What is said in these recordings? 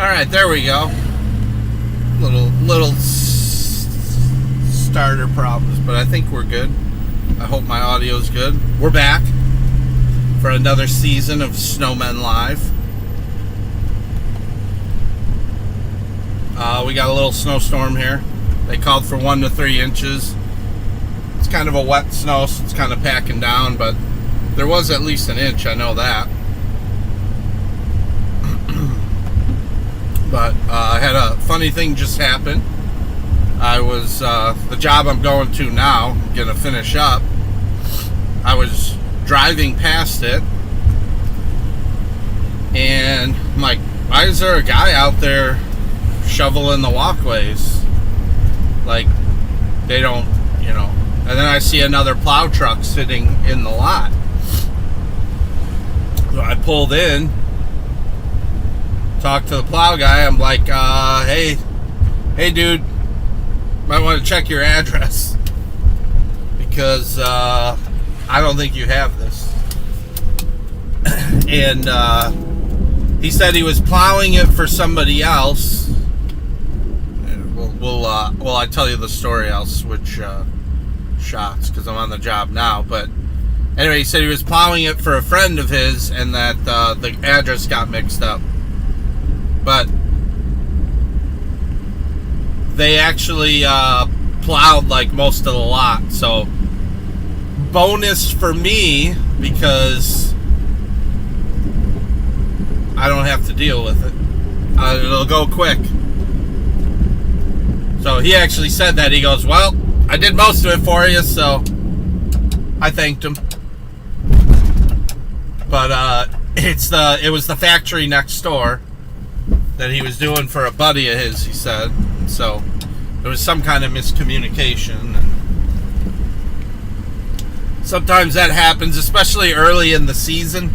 Alright, there we go. Little starter problems, but I think we're good. I hope my audio's good. We're back for another season of Snowmen Live. We got a little snowstorm here. They called for 1 to 3 inches. It's kind of a wet snow, so it's kind of packing down, but there was at least an inch, I know that. But I had a funny thing just happen. I was, the job I'm going to now, gonna finish up, I was driving past it, and I'm like, why is there a guy out there shoveling the walkways? Like, they don't, you know. And then I see another plow truck sitting in the lot. So I pulled in, talked to the plow guy. I'm like, hey dude, might want to check your address, because I don't think you have this. And he said he was plowing it for somebody else. Well, I tell you the story, I'll switch shots because I'm on the job now. But anyway, he said he was plowing it for a friend of his, and that the address got mixed up. But they actually plowed like most of the lot, so bonus for me, because I don't have to deal with it. It'll go quick. So he actually said that. He goes, well, I did most of it for you, so I thanked him. But it was the factory next door that he was doing for a buddy of his, he said. So there was some kind of miscommunication, and sometimes that happens, especially early in the season.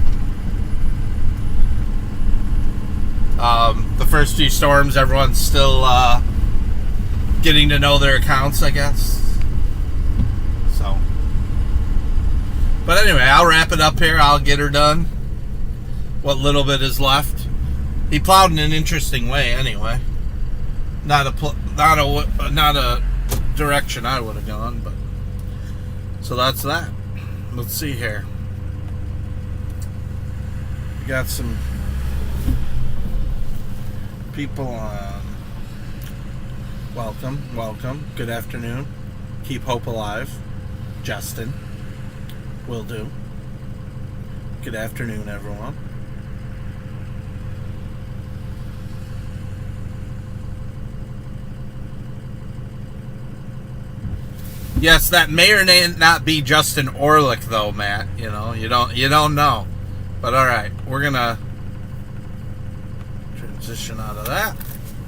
The first few storms, everyone's still getting to know their accounts, I guess. So, but anyway, I'll wrap it up here. I'll get her done. What little bit is left. He plowed in an interesting way, anyway. Not a direction I would have gone, but so that's that. Let's see here. We got some people on. Welcome. Good afternoon. Keep hope alive. Justin. Will do. Good afternoon, everyone. Yes, that may or may not be Justin Orlick, though, Matt. You know, you don't know. But all right, we're gonna transition out of that,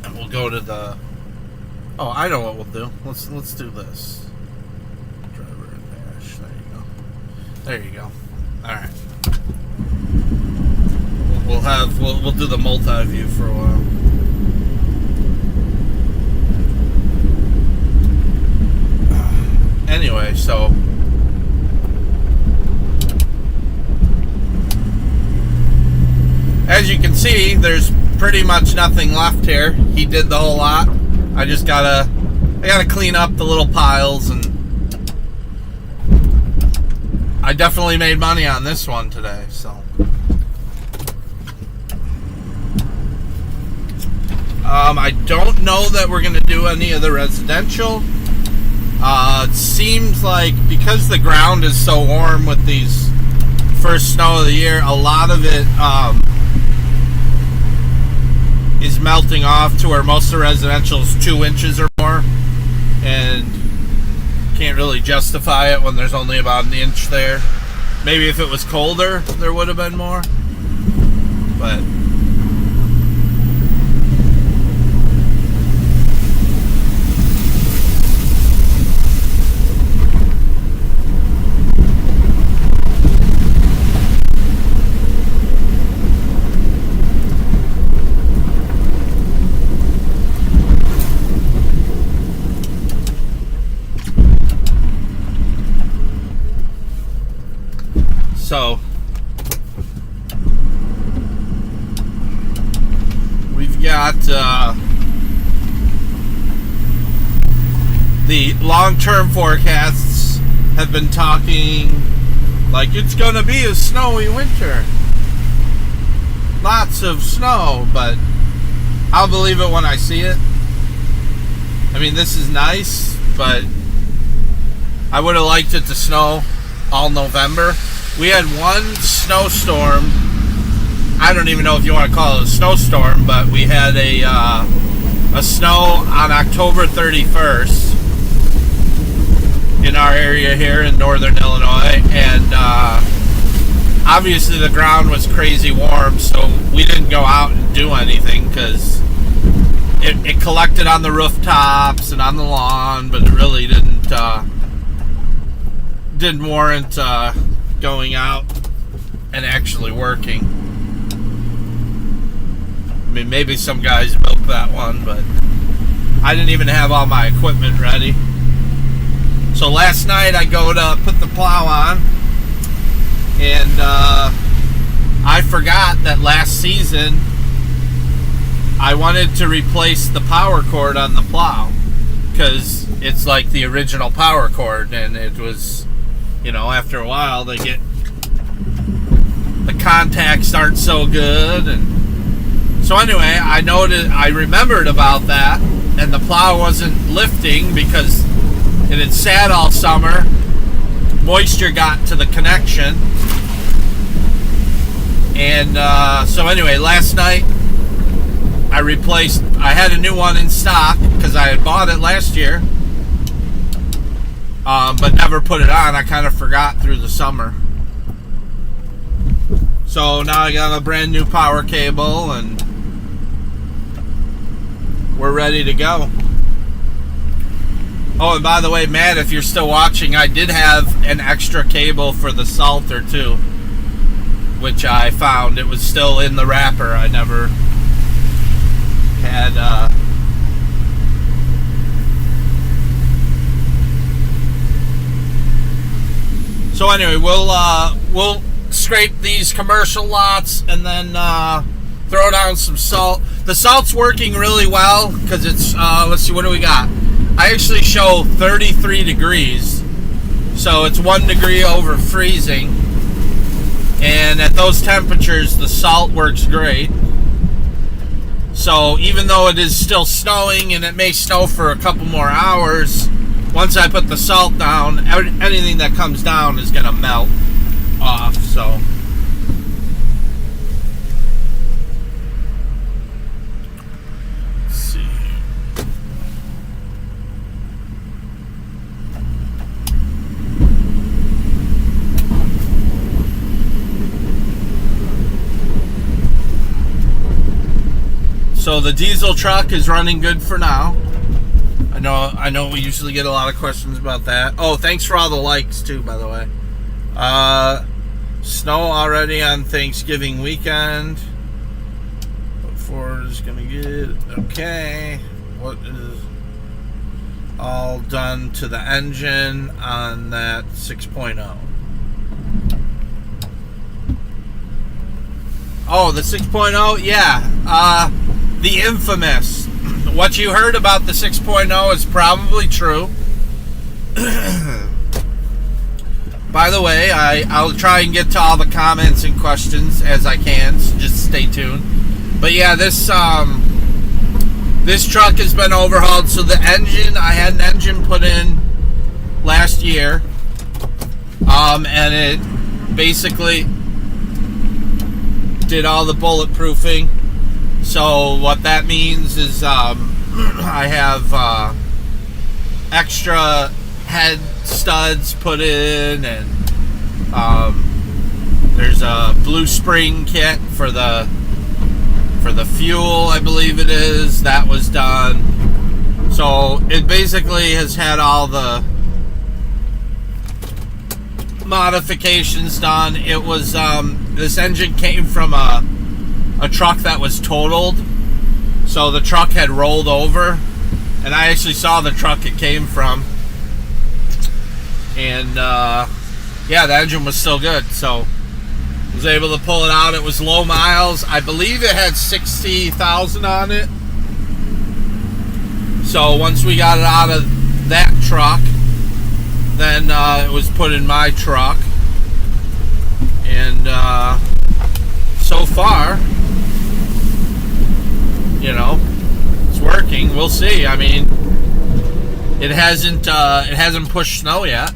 and we'll go to the. Oh, I know what we'll do. Let's do this. Driver and dash. There you go. All right. We'll do the multi-view for a while. Anyway, so as you can see, there's pretty much nothing left here. He did the whole lot. I gotta clean up the little piles, and I definitely made money on this one today, so. I don't know that we're gonna do any of the residential. It seems like because the ground is so warm with these first snow of the year, a lot of it is melting off to where most of the residential is 2 inches or more, and can't really justify it when there's only about an inch there. Maybe if it was colder, there would have been more, but so got the long-term forecasts have been talking like it's gonna be a snowy winter, lots of snow, but I'll believe it when I see it. I mean, this is nice, but I would have liked it to snow all November. We had one snowstorm. I don't even know if you want to call it a snowstorm, but we had a snow on October 31st in our area here in northern Illinois, and obviously the ground was crazy warm, so we didn't go out and do anything because it collected on the rooftops and on the lawn, but it really didn't warrant going out and actually working. I mean, maybe some guys built that one, but I didn't even have all my equipment ready. So last night I go to put the plow on, and I forgot that last season I wanted to replace the power cord on the plow because it's like the original power cord, and it was, you know, after a while the contacts aren't so good, and so anyway, I remembered about that, and the plow wasn't lifting because it had sat all summer. Moisture got to the connection, and so anyway, last night I had a new one in stock because I had bought it last year, but never put it on. I kind of forgot through the summer. So now I got a brand new power cable, and we're ready to go. Oh, and by the way, Matt, if you're still watching, I did have an extra cable for the Salter too, which I found. It was still in the wrapper. I never had so anyway, we'll scrape these commercial lots and then throw down some salt. The salt's working really well because it's let's see, what do we got? I actually show 33 degrees, so it's 1 degree over freezing, and at those temperatures the salt works great. So even though it is still snowing and it may snow for a couple more hours, once I put the salt down, anything that comes down is going to melt off. So let's see. So the diesel truck is running good for now. I know we usually get a lot of questions about that. Oh, thanks for all the likes too, by the way. Snow already on Thanksgiving weekend. What Ford is gonna get? Okay. What is all done to the engine on that 6.0? Oh, the 6.0? Yeah. The infamous. What you heard about the 6.0 is probably true. By the way, I'll try and get to all the comments and questions as I can, so just stay tuned. But yeah, this truck has been overhauled. So the engine, I had an engine put in last year, and it basically did all the bulletproofing. So what that means is I have extra head studs put in, and there's a blue spring kit for the fuel, I believe it is. That was done. So it basically has had all the modifications done. It was this engine came from a truck that was totaled, so the truck had rolled over, and I actually saw the truck it came from, and yeah, the engine was still good. So Was able to pull it out. It was low miles. I believe it had 60,000 on it. So once we got it out of that truck, then it was put in my truck. And so far, you know, it's working. We'll see. I mean, it hasn't pushed snow yet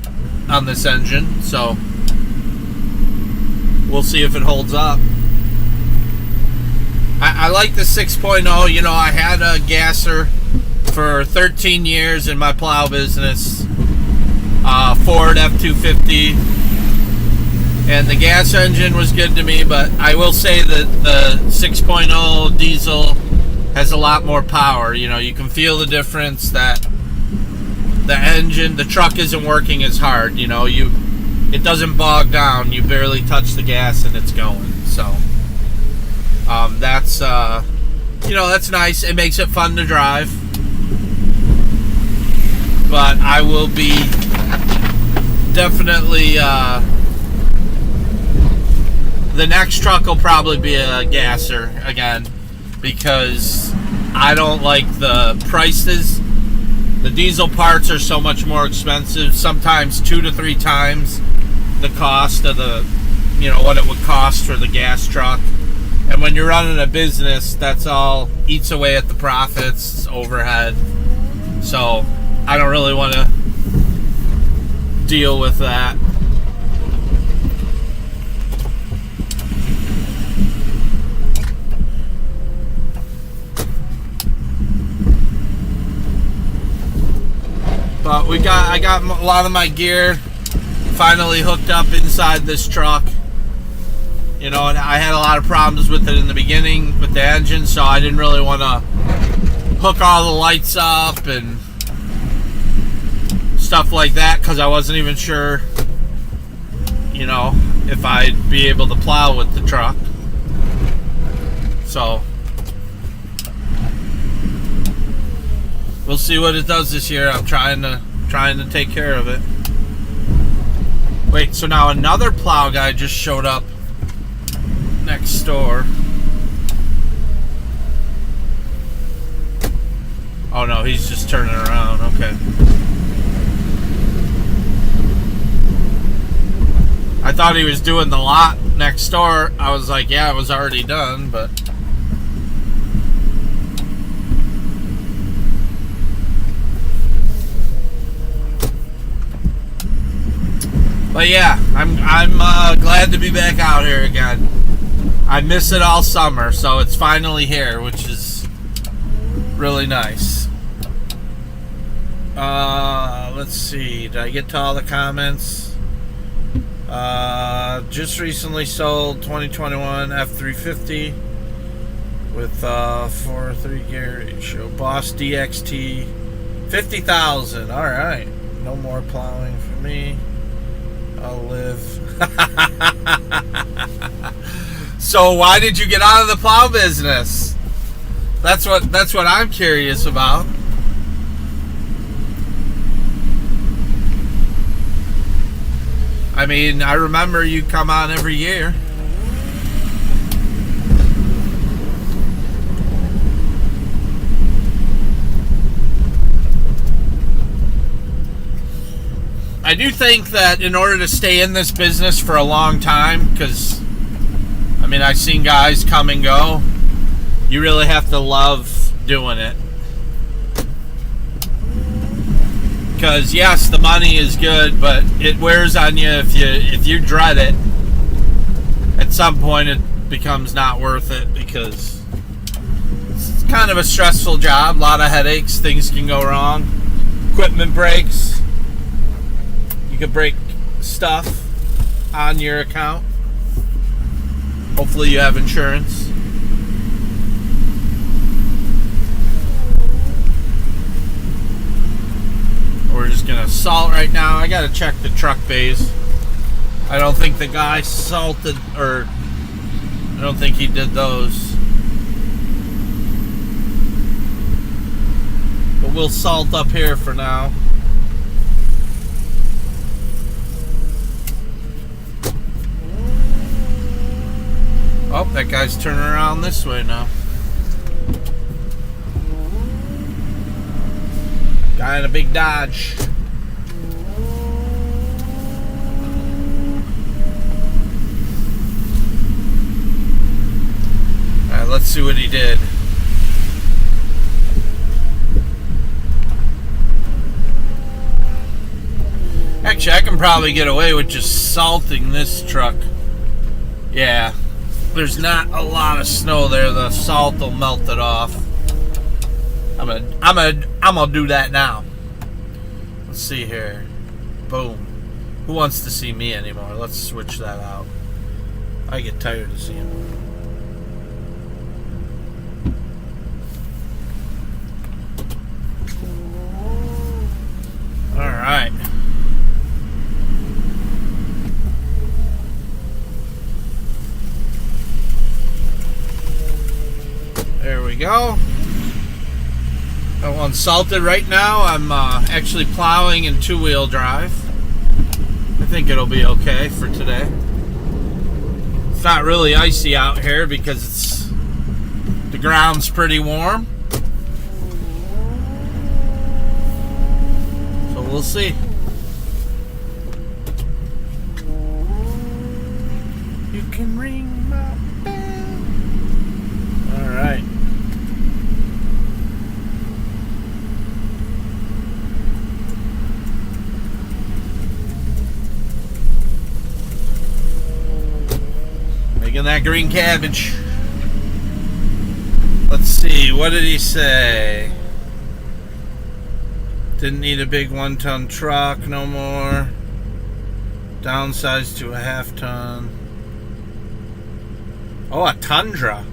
on this engine, so we'll see if it holds up. I like the 6.0. You know, I had a gasser for 13 years in my plow business, Ford F-250, and the gas engine was good to me, but I will say that the 6.0 diesel has a lot more power. You know, you can feel the difference that the engine, the truck isn't working as hard. You know, it doesn't bog down. You barely touch the gas and it's going. So that's you know, that's nice. It makes it fun to drive. But I will be definitely the next truck will probably be a gasser again, because I don't like the prices. The diesel parts are so much more expensive, sometimes 2 to 3 times the cost of the, you know, what it would cost for the gas truck. And when you're running a business, that's all eats away at the profits, overhead. So I don't really want to deal with that. But I got a lot of my gear finally hooked up inside this truck. You know, and I had a lot of problems with it in the beginning with the engine, so I didn't really want to hook all the lights up and stuff like that, because I wasn't even sure, you know, if I'd be able to plow with the truck. So we'll see what it does this year. I'm trying to take care of it. Wait, so now another plow guy just showed up next door. Oh no, he's just turning around. Okay. I thought he was doing the lot next door. I was like, yeah, it was already done, but yeah, I'm glad to be back out here again. I miss it all summer, so it's finally here, which is really nice. Let's see. Did I get to all the comments? Just recently sold 2021 F350 with 4.3 gear ratio. Boss DXT 50,000. All right. No more plowing for me. I'll live. So why did you get out of the plow business? That's what I'm curious about. I mean, I remember you come on every year. I do think that in order to stay in this business for a long time, because, I mean, I've seen guys come and go, you really have to love doing it. Because, yes, the money is good, but it wears on you if you dread it. At some point, it becomes not worth it, because it's kind of a stressful job. A lot of headaches. Things can go wrong. Equipment breaks. You could break stuff on your account. Hopefully you have insurance. We're just gonna salt right now. I gotta check the truck bays. I don't think the guy salted, or I don't think he did those. But we'll salt up here for now. Oh, that guy's turning around this way now. Guy in a big Dodge. Alright, let's see what he did. Actually, I can probably get away with just salting this truck. Yeah, there's not a lot of snow there. The salt will melt it off. I'm gonna do that now. Let's see here. Boom. Who wants to see me anymore? Let's switch that out. I get tired of seeing him. All right. There we go. That one's salted right now. I'm actually plowing in two-wheel drive. I think it'll be okay for today. It's not really icy out here because the ground's pretty warm. So we'll see. You can ring my bell. All right. Making that green cabbage. Let's see, what did he say? Didn't need a big 1-ton truck no more. Downsized to a half-ton. Oh, a Tundra.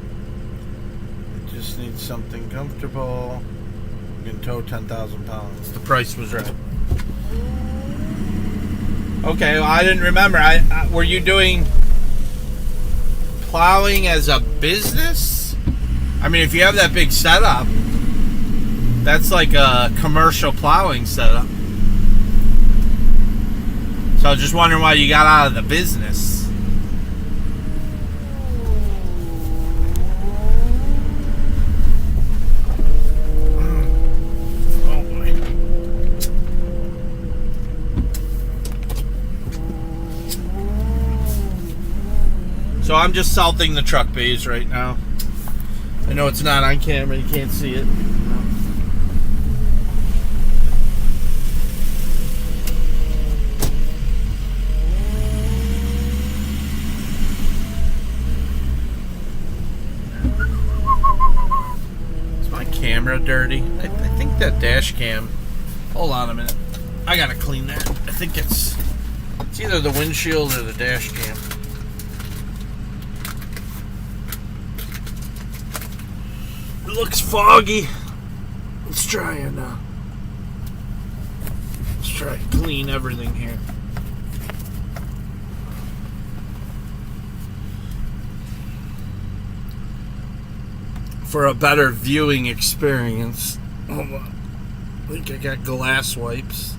I just need something comfortable. You can tow 10,000 pounds. The price was right. Okay, well, I didn't remember. Were you doing plowing as a business? I mean, if you have that big setup, that's like a commercial plowing setup. So I was just wondering why you got out of the business. Oh boy. So I'm just salting the truck bays right now. I know it's not on camera, you can't see it. Is my camera dirty? I think that dash cam. Hold on a minute. I gotta clean that. I think it's either the windshield or the dash cam. It looks foggy. Let's try and clean everything here. For a better viewing experience. Hold on. I think I got glass wipes.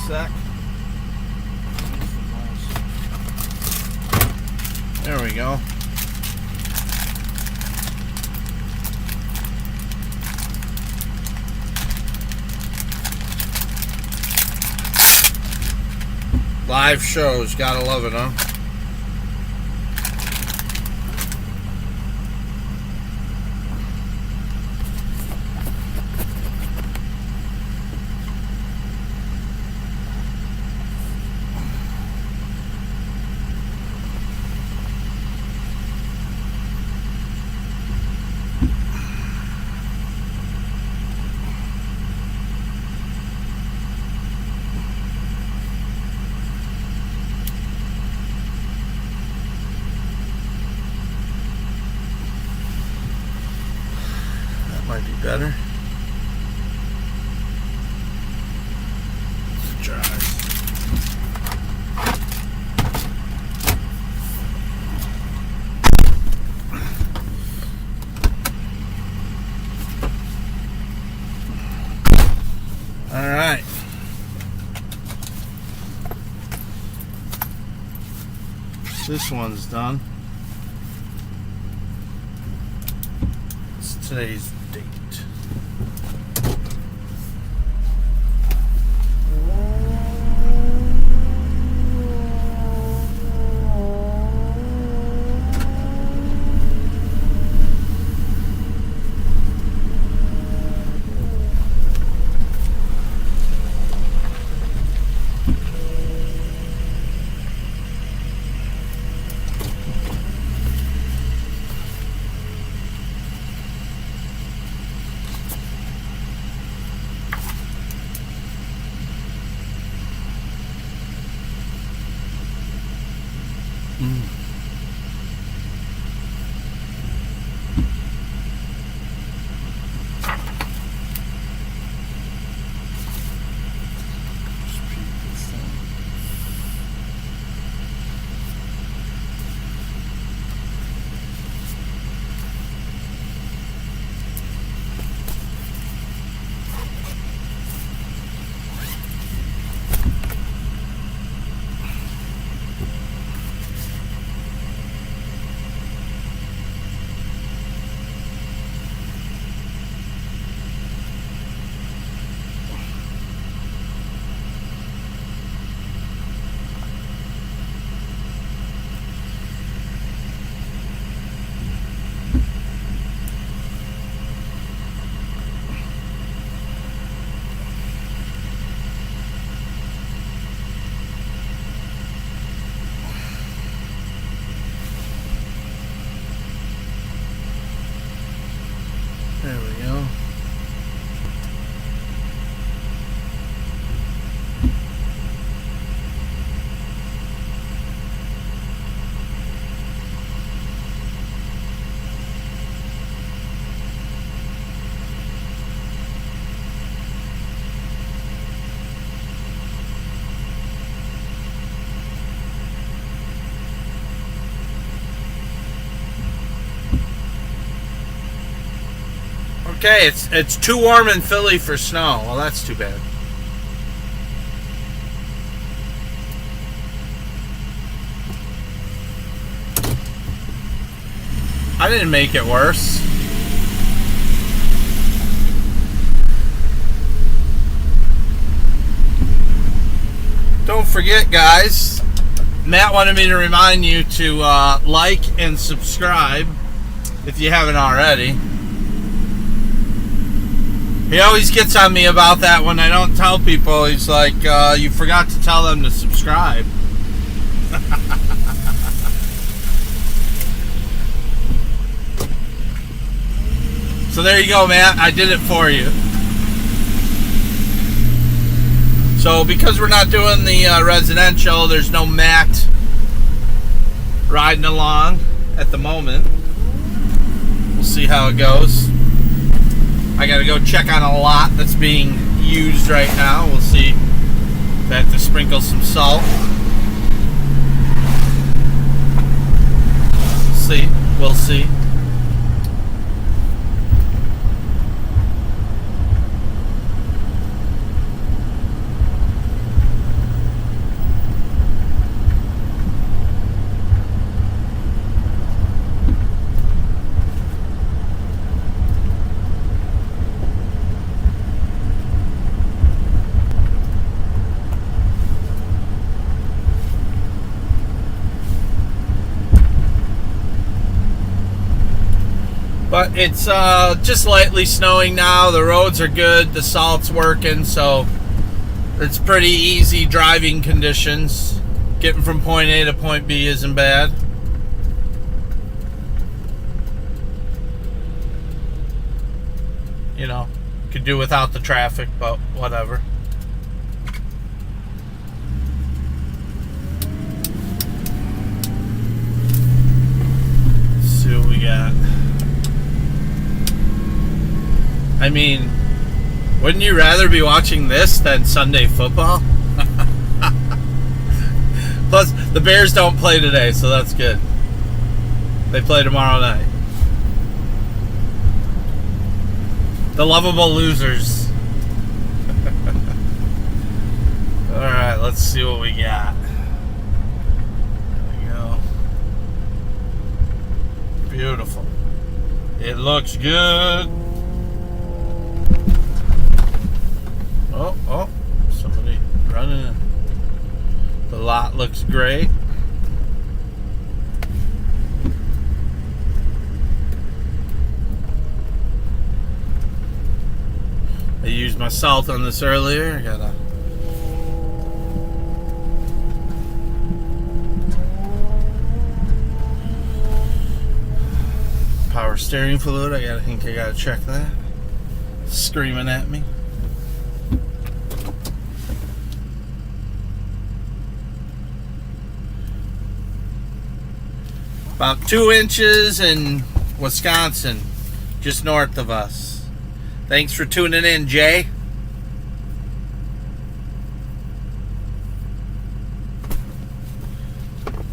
Sec. There we go. Live shows, gotta love it, huh? Might be better. Let's try. All right. This one's done. It's today's date. There we go. Okay, it's too warm in Philly for snow. Well, that's too bad. I didn't make it worse. Don't forget, guys, Matt wanted me to remind you to like and subscribe if you haven't already. He always gets on me about that when I don't tell people. He's like, you forgot to tell them to subscribe. So there you go, Matt. I did it for you. So because we're not doing the residential, there's no Matt riding along at the moment. We'll see how it goes. I gotta go check on a lot that's being used right now. We'll see if I have to sprinkle some salt. We'll see. But it's just lightly snowing now. The roads are good. The salt's working, so it's pretty easy driving conditions. Getting from point A to point B isn't bad. You know, could do without the traffic, but whatever. Let's see what we got. I mean, wouldn't you rather be watching this than Sunday football? Plus, the Bears don't play today, so that's good. They play tomorrow night. The lovable losers. Alright, let's see what we got. There we go. Beautiful. It looks good. Oh, somebody running. The lot looks great. I used my salt on this earlier. I gotta power steering fluid. I think I gotta check that. Screaming at me. About 2 inches in Wisconsin, just north of us. Thanks for tuning in, Jay.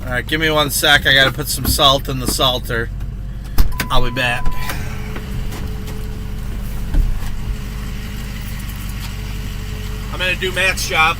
Alright, give me 1 sec. I gotta put some salt in the salter. I'll be back. I'm gonna do Matt's job.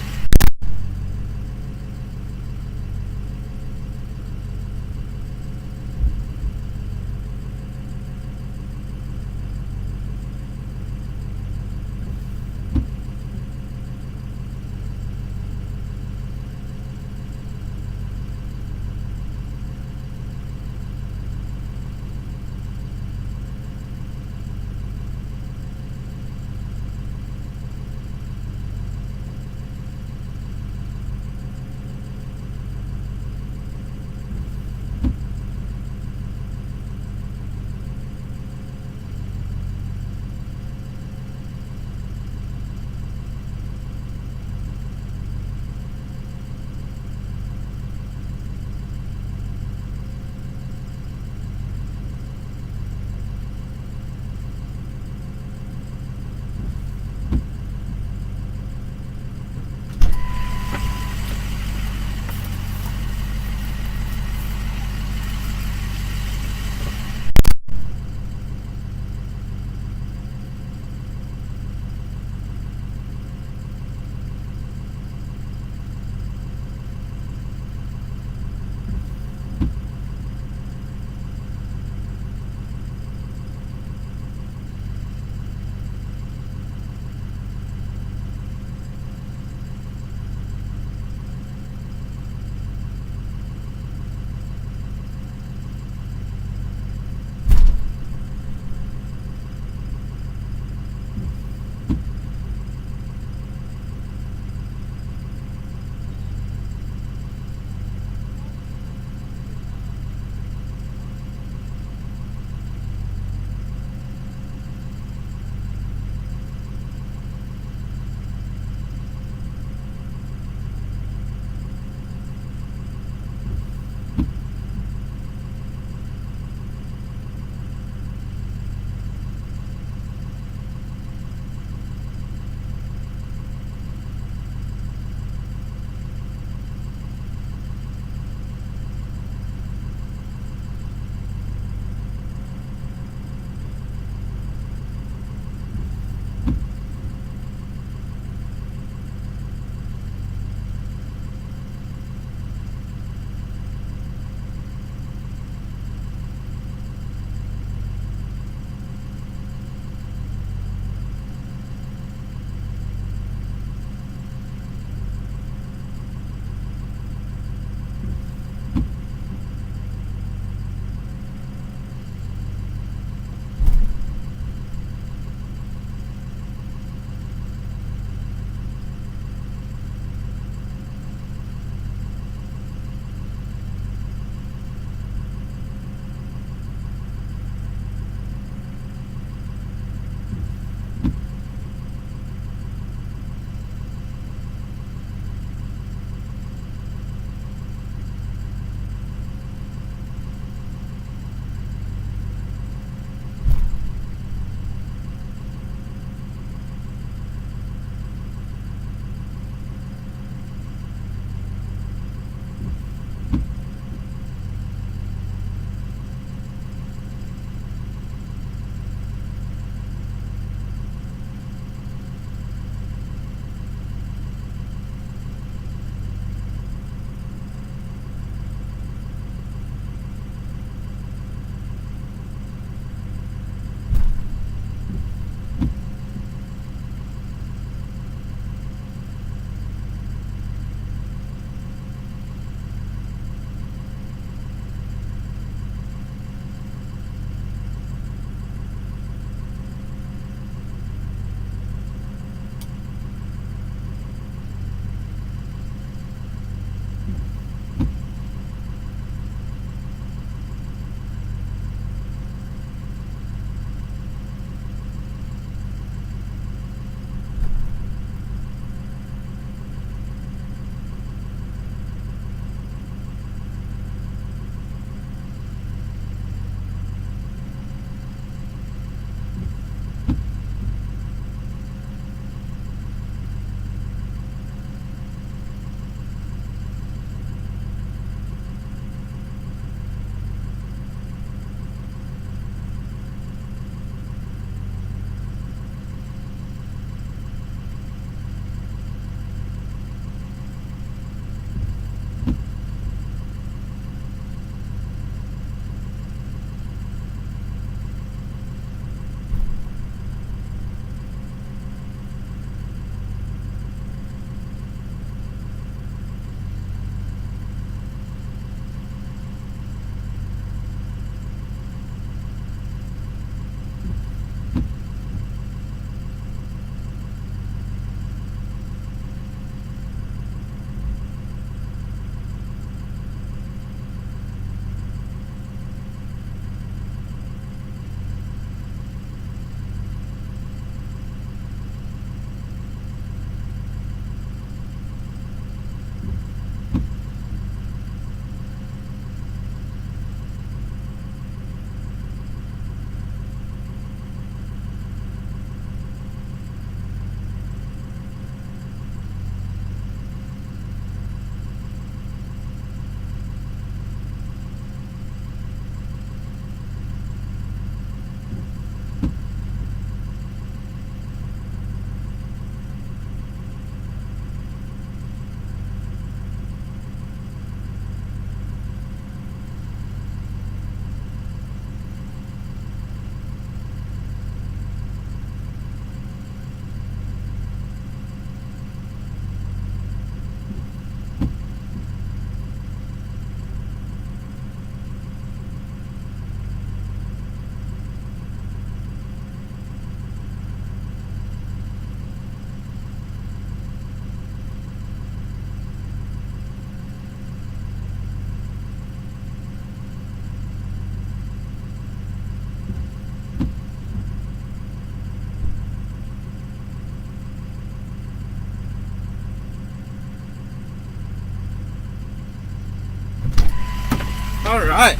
Alright.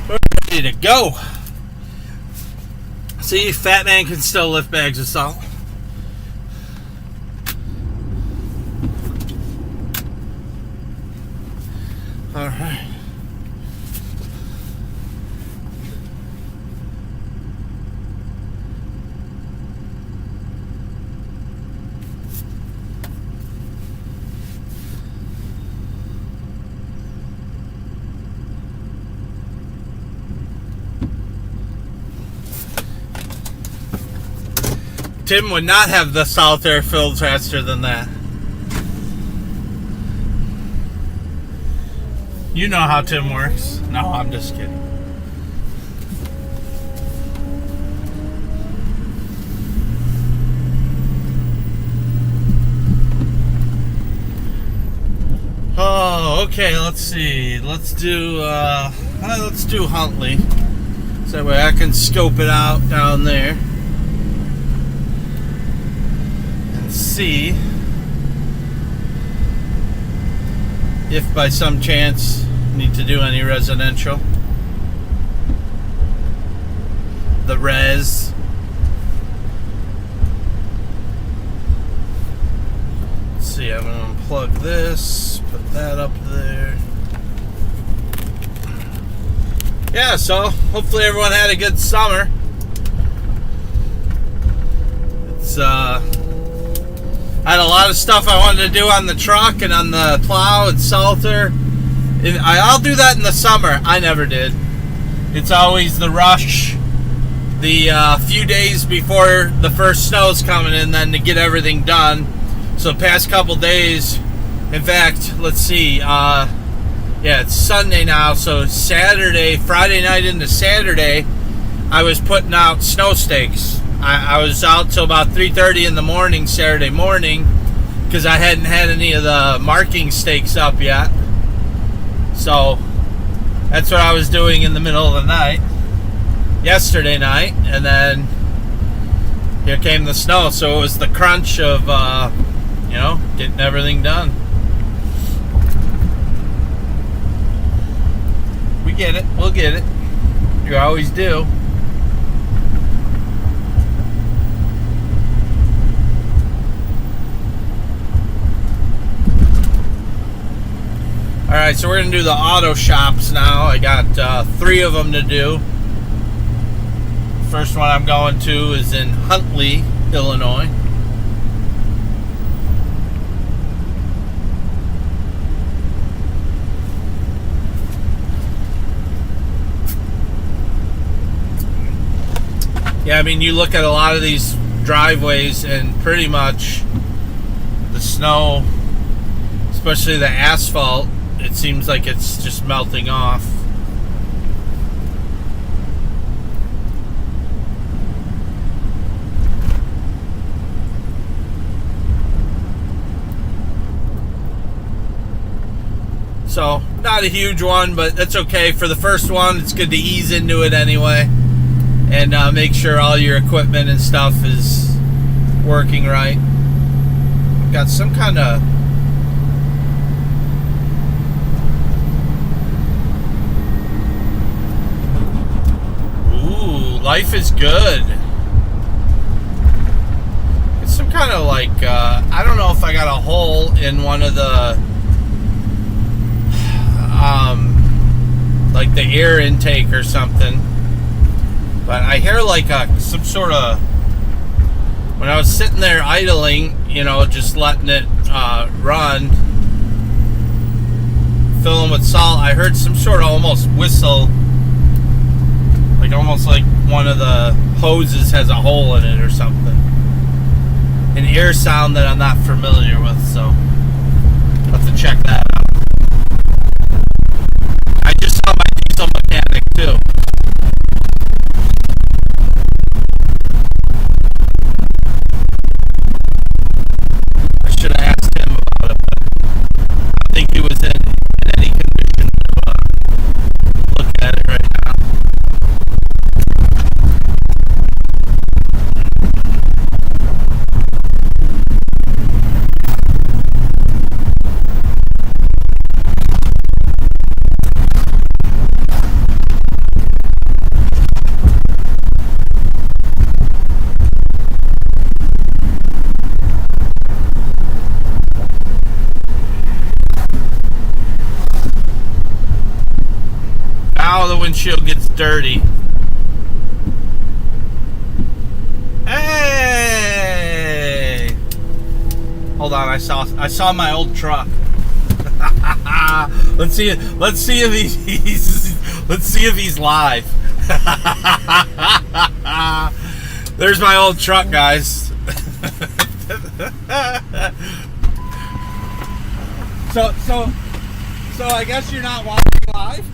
We're ready to go. See, fat man can still lift bags of salt. Alright. Tim would not have the salt air filled faster than that. You know how Tim works. No, I'm just kidding. Oh, okay, let's see. Let's do Huntley. So that way I can scope it out down there. See if by some chance need to do any residential. The res. Let's see, I'm going to unplug this, put that up there. Yeah, so hopefully everyone had a good summer. It's I had a lot of stuff I wanted to do on the truck and on the plow and salter. I'll do that in the summer. I never did. It's always the rush, the few days before the first snow's coming in, then to get everything done. So the past couple days, in fact, let's see. Yeah, it's Sunday now. So Saturday, Friday night into Saturday, I was putting out snow stakes. I was out till about 3:30 in the morning Saturday morning because I hadn't had any of the marking stakes up yet. So that's what I was doing in the middle of the night yesterday night, and then here came the snow. So it was the crunch of getting everything done. We get it. We'll get it. You always do. Alright, so we're going to do the auto shops now. I got 3 of them to do. First one I'm going to is in Huntley, Illinois. Yeah, I mean, you look at a lot of these driveways and pretty much the snow, especially the asphalt, it seems like it's just melting off. So, not a huge one, but that's okay. For the first one, it's good to ease into it anyway. And make sure all your equipment and stuff is working right. Got some kind of... Life is good. It's some kind of like, I don't know if I got a hole in one of the, like the air intake or something. But I hear like some sort of, when I was sitting there idling, just letting it run, filling with salt, I heard some sort of almost whistle. Like almost like one of the hoses has a hole in it or something. An air sound that I'm not familiar with, so I'll have to check that out. I just saw my diesel mechanic too. I should have asked him about it, but I don't think he was in any condition to look at it right now. how the windshield gets dirty. Hey! Hold on, I saw my old truck. Let's see if he's live. There's my old truck, guys. So I guess you're not watching live?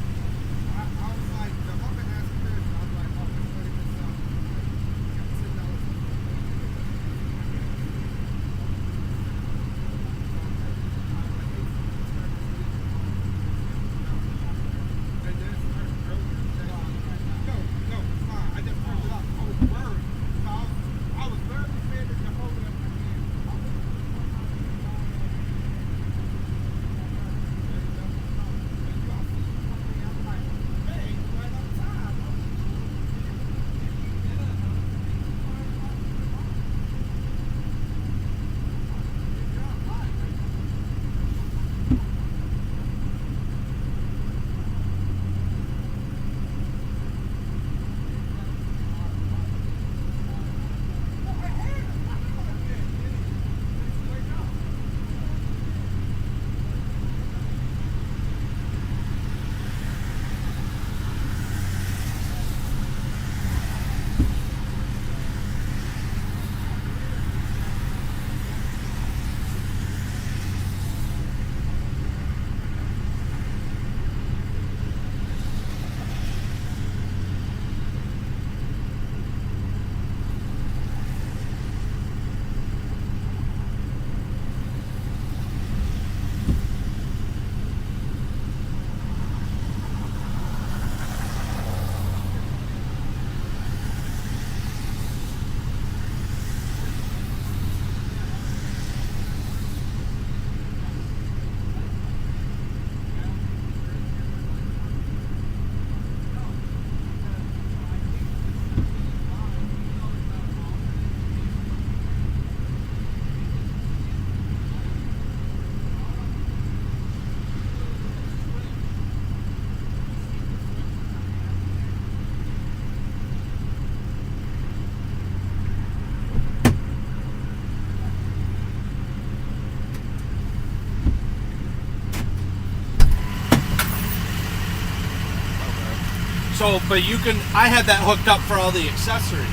So, but you can, I had that hooked up for all the accessories,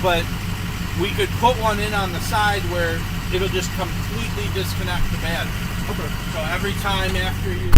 but we could put one in on the side where it'll just completely disconnect the battery. Okay. So every time after you...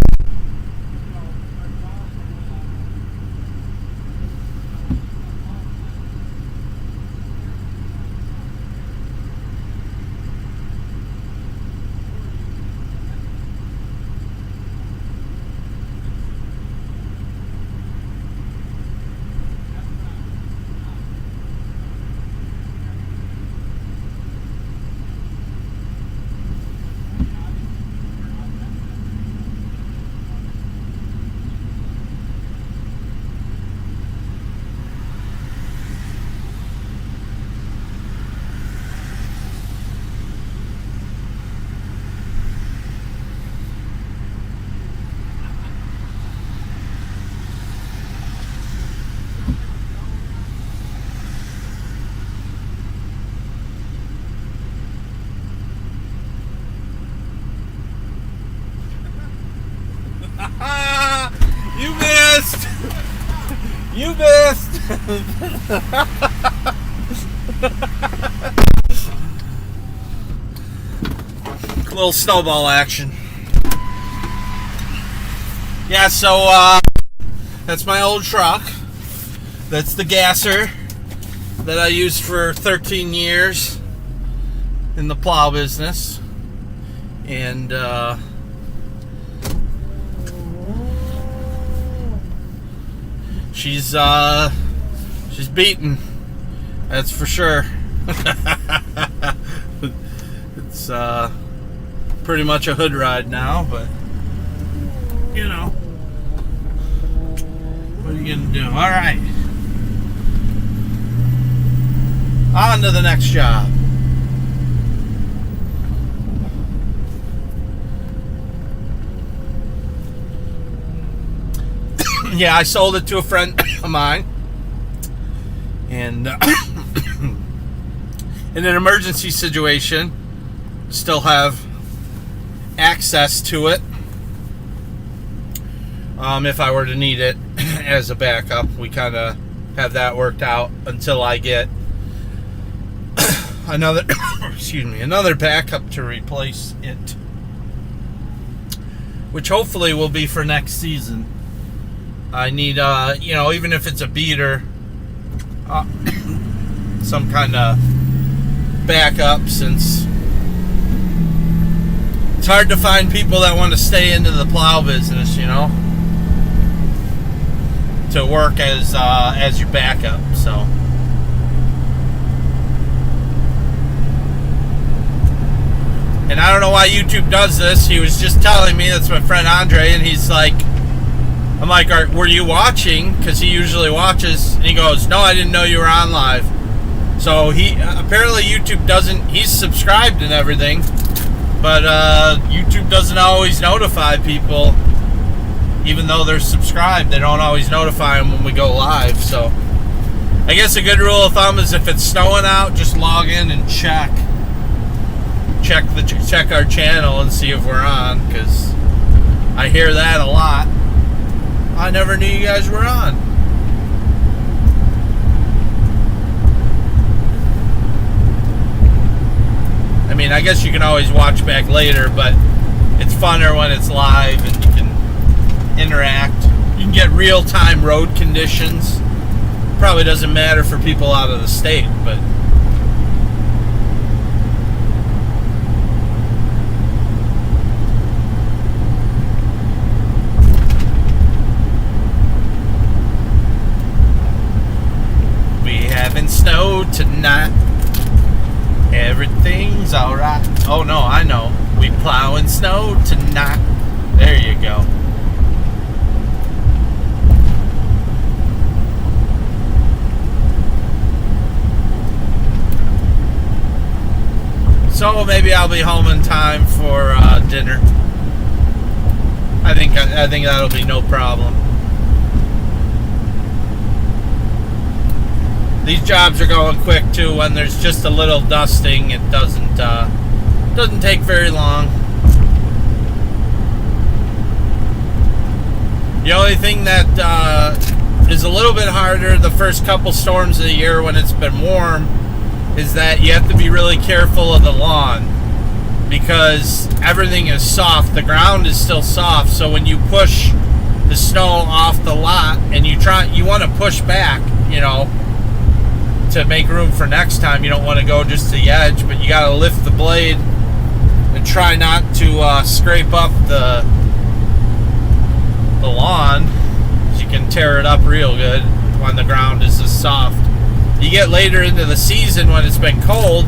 You missed! You missed! Little snowball action. Yeah, so that's my old truck. That's the gasser that I used for 13 years in the plow business. And she's beaten, that's for sure. It's pretty much a hood ride now, but you know, what are you gonna do? All right, on to the next job. yeah, I sold it to a friend of mine. And in an emergency situation, still have access to it. If I were to need it as a backup, we kind of have that worked out until I get another another backup to replace it, which hopefully will be for next season. I need even if it's a beater, some kind of backup, since it's hard to find people that want to stay into the plow business, to work as your backup. So and I don't know why YouTube does this. He was just telling me, that's my friend Andre, and he's like, I'm like, were you watching? Because he usually watches. And he goes, no, I didn't know you were on live. So he apparently YouTube doesn't, he's subscribed and everything, but YouTube doesn't always notify people. Even though they're subscribed, they don't always notify them when we go live. So I guess a good rule of thumb is if it's snowing out, just log in and check our channel and see if we're on, because I hear that a lot. I never knew you guys were on. I mean, I guess you can always watch back later, but it's funner when it's live and you can interact. You can get real-time road conditions. Probably doesn't matter for people out of the state, but we having snow tonight. Everything's alright. Oh no, I know. We plowing snow tonight. There you go. So maybe I'll be home in time for dinner. I think that'll be no problem. These jobs are going quick too. When there's just a little dusting, it doesn't take very long. The only thing that is a little bit harder the first couple storms of the year when it's been warm is that you have to be really careful of the lawn, because everything is soft. The ground is still soft, so when you push the snow off the lot and you want to push back, to make room for next time. You don't want to go just to the edge, but you got to lift the blade and try not to scrape up the lawn, so you can tear it up real good when the ground is this soft. You get later into the season when it's been cold,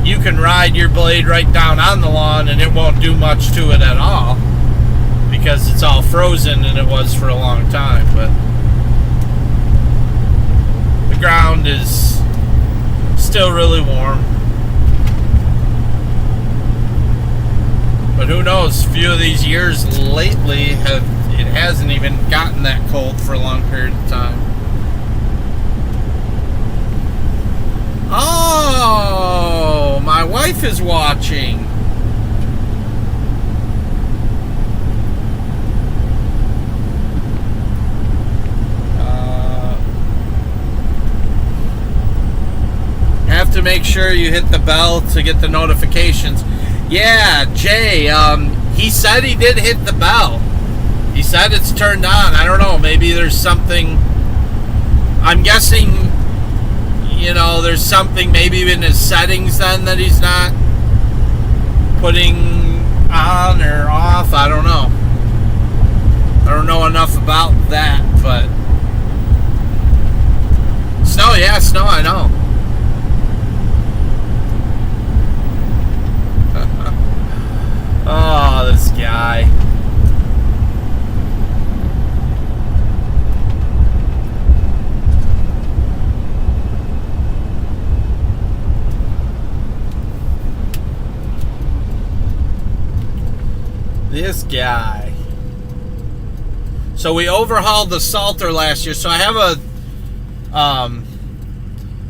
you can ride your blade right down on the lawn and it won't do much to it at all, because it's all frozen and it was for a long time. But the ground is still really warm. But who knows, a few of these years lately it hasn't even gotten that cold for a long period of time. Oh, my wife is watching. Have to make sure you hit the bell to get the notifications. Yeah, Jay, he said he did hit the bell. He said it's turned on. I don't know, maybe there's something, I'm guessing, there's something maybe in his settings then that he's not putting on or off. I don't know. I don't know enough about that, but snow, yeah, snow, I know. Oh, this guy. This guy. So we overhauled the salter last year. So I have a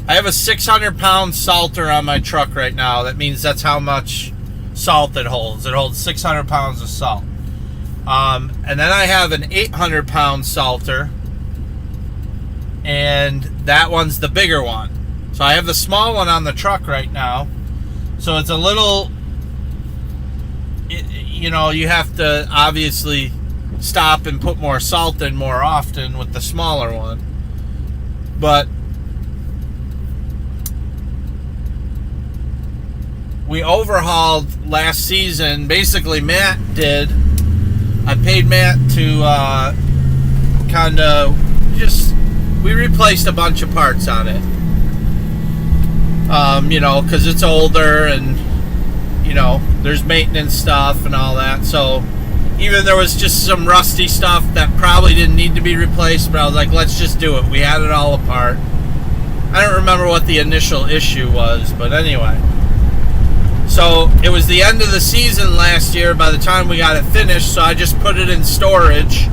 600-pound salter on my truck right now. That means that's how much salt it holds. It holds 600 pounds of salt. And then I have an 800-pound salter, and that one's the bigger one. So I have the small one on the truck right now. So it's a little, you have to obviously stop and put more salt in more often with the smaller one. But we overhauled last season. Basically, Matt did. I paid Matt to we replaced a bunch of parts on it. Because it's older and, there's maintenance stuff and all that. So even there was just some rusty stuff that probably didn't need to be replaced, but I was like, let's just do it. We had it all apart. I don't remember what the initial issue was, but anyway. So it was the end of the season last year by the time we got it finished, so I just put it in storage.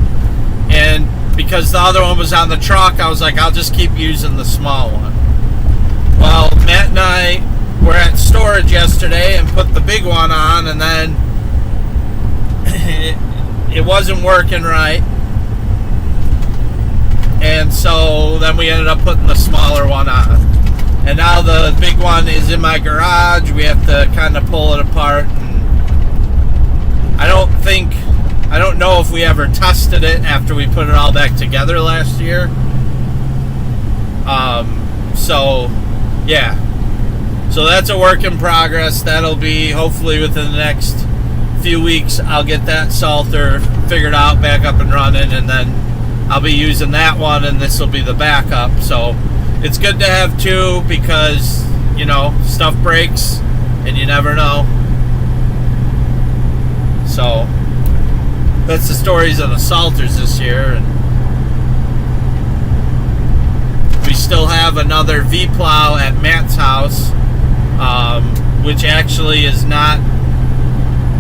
And because the other one was on the truck, I was like, I'll just keep using the small one. Well, Matt and I were at storage yesterday and put the big one on, and then it wasn't working right. And so then we ended up putting the smaller one on. And now the big one is in my garage. We have to kind of pull it apart. And I don't know if we ever tested it after we put it all back together last year. So, yeah. So that's a work in progress. That'll be hopefully within the next few weeks. I'll get that salter figured out, back up and running, and then I'll be using that one, and this will be the backup. So it's good to have two because, stuff breaks and you never know. So that's the stories of the salters this year. And we still have another V-plow at Matt's house, which actually is not,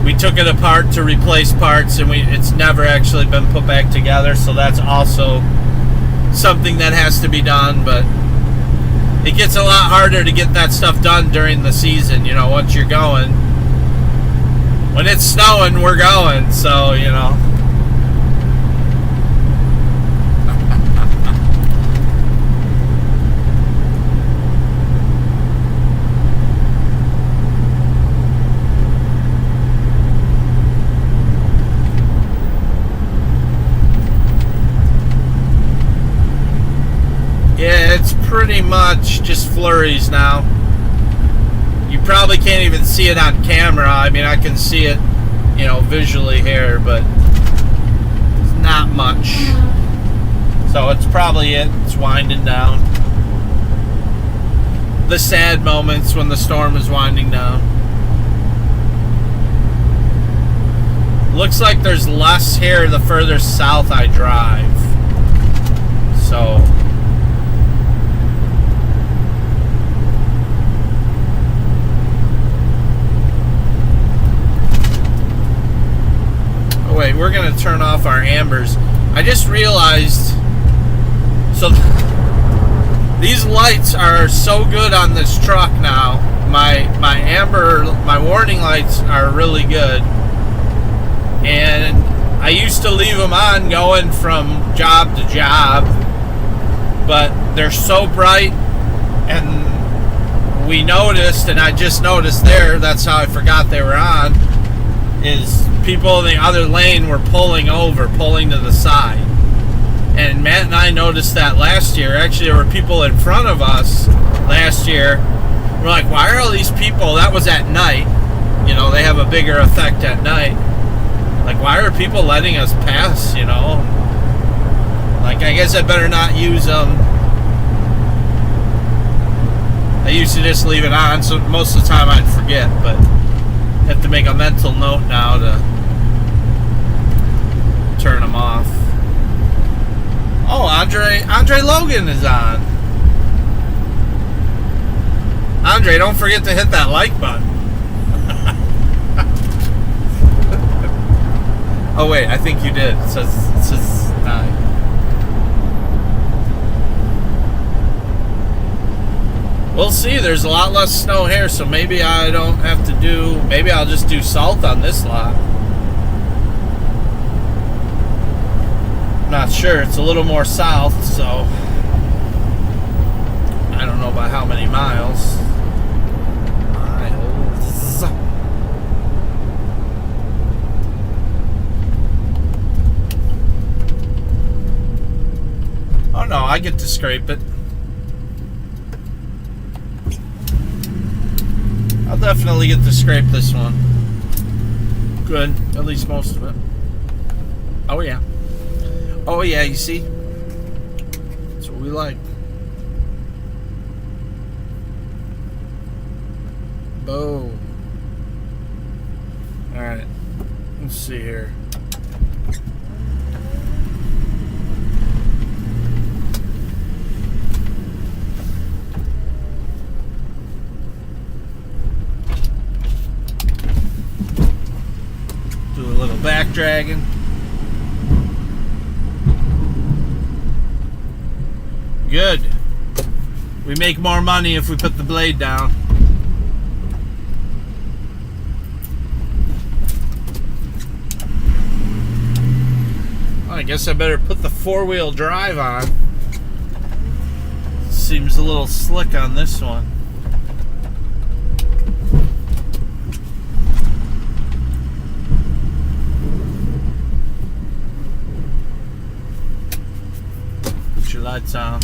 we took it apart to replace parts, and it's never actually been put back together. So that's also something that has to be done, but it gets a lot harder to get that stuff done during the season, once you're going. When it's snowing, we're going, so, Yeah, it's pretty much just flurries now. You probably can't even see it on camera. I mean, I can see it, visually here, but it's not much. So it's probably it. It's winding down. The sad moments when the storm is winding down. Looks like there's less here the further south I drive. So wait, we're going to turn off our ambers. I just realized, so these lights are so good on this truck now. My warning lights are really good. And I used to leave them on going from job to job, but they're so bright, and we noticed, and I just noticed there, that's how I forgot they were on, is people in the other lane were pulling to the side. And Matt and I noticed that last year. Actually, there were people in front of us last year. We're like, why are all these people? That was at night. They have a bigger effect at night. Like, why are people letting us pass, Like, I guess I better not use them. I used to just leave it on, so most of the time I'd forget, but I have to make a mental note now to turn them off. Oh, Andre Logan is on. Andre, don't forget to hit that like button. Oh wait, I think you did. It says night. We'll see. There's a lot less snow here, so maybe I don't have to do... Maybe I'll just do salt on this lot. Not sure. It's a little more south, so... I don't know by how many miles. Oh no, I get to scrape it. I'll definitely get to scrape this one. Good, at least most of it. Oh yeah. Oh yeah, you see? That's what we like. Boom. Alright. Let's see here. Do a little back dragging. Good. We make more money if we put the blade down. I guess I better put the four-wheel drive on. Seems a little slick on this one. Put your lights on.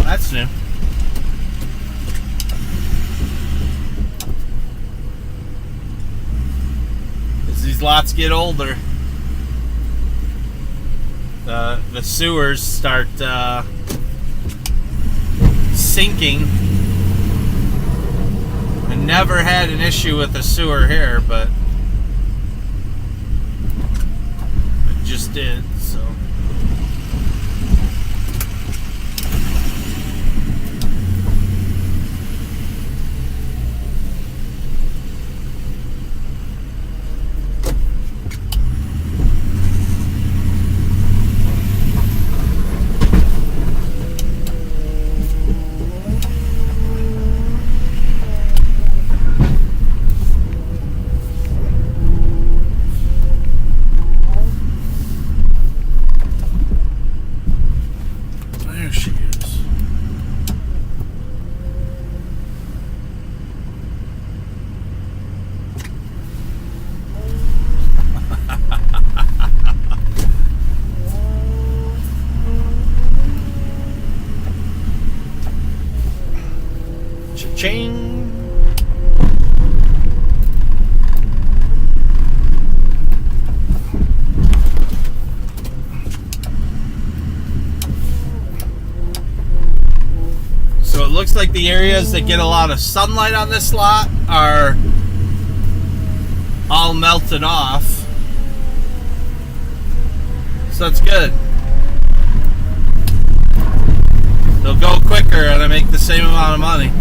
That's new. As these lots get older, the sewers start sinking. I never had an issue with the sewer here, but it just did, so. Cha-ching. So it looks like the areas that get a lot of sunlight on this lot are all melted off. So that's good. They'll go quicker and I make the same amount of money.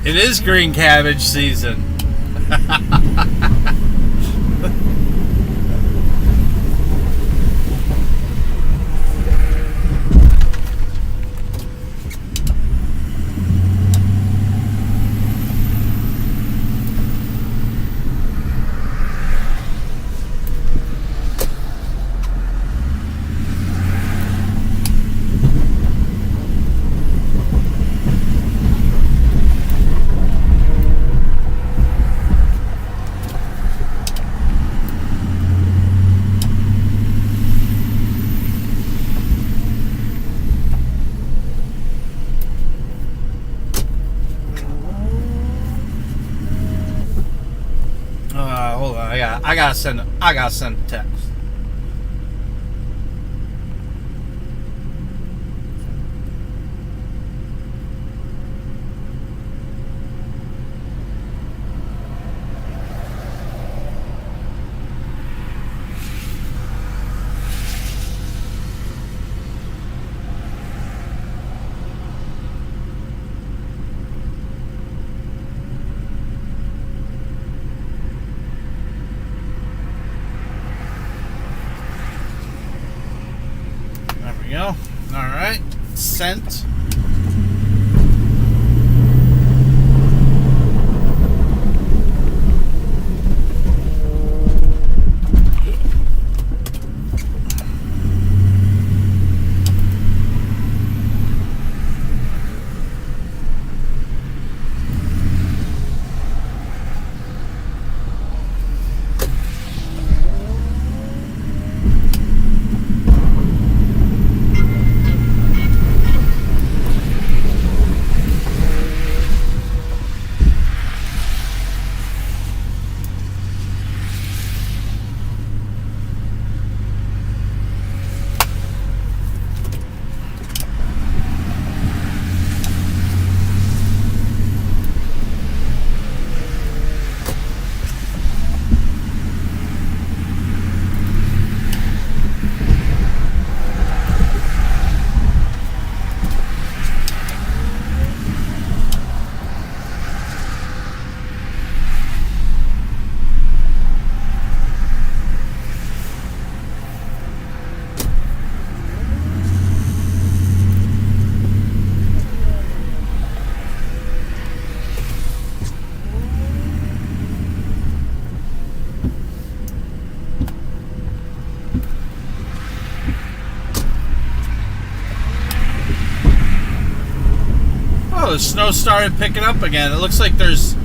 It is green cabbage season. Hold on, I gotta send a text. Go. All right, sent. Oh, the snow started picking up again. It looks like there's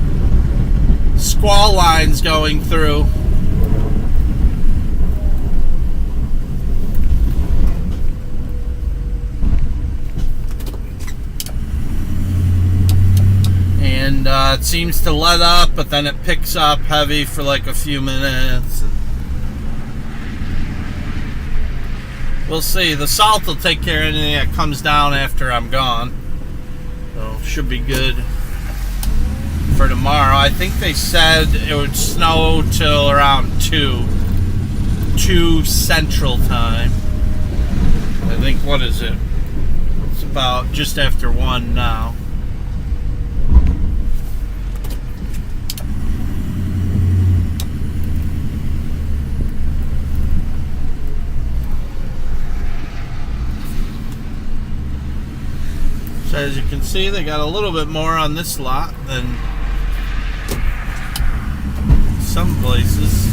squall lines going through. And it seems to let up, but then it picks up heavy for like a few minutes. We'll see. The salt will take care of anything that comes down after I'm gone. So should be good for tomorrow. I think they said it would snow till around 2 Central Time. I think, what is it? It's about just after 1 now. So as you can see, they got a little bit more on this lot than some places.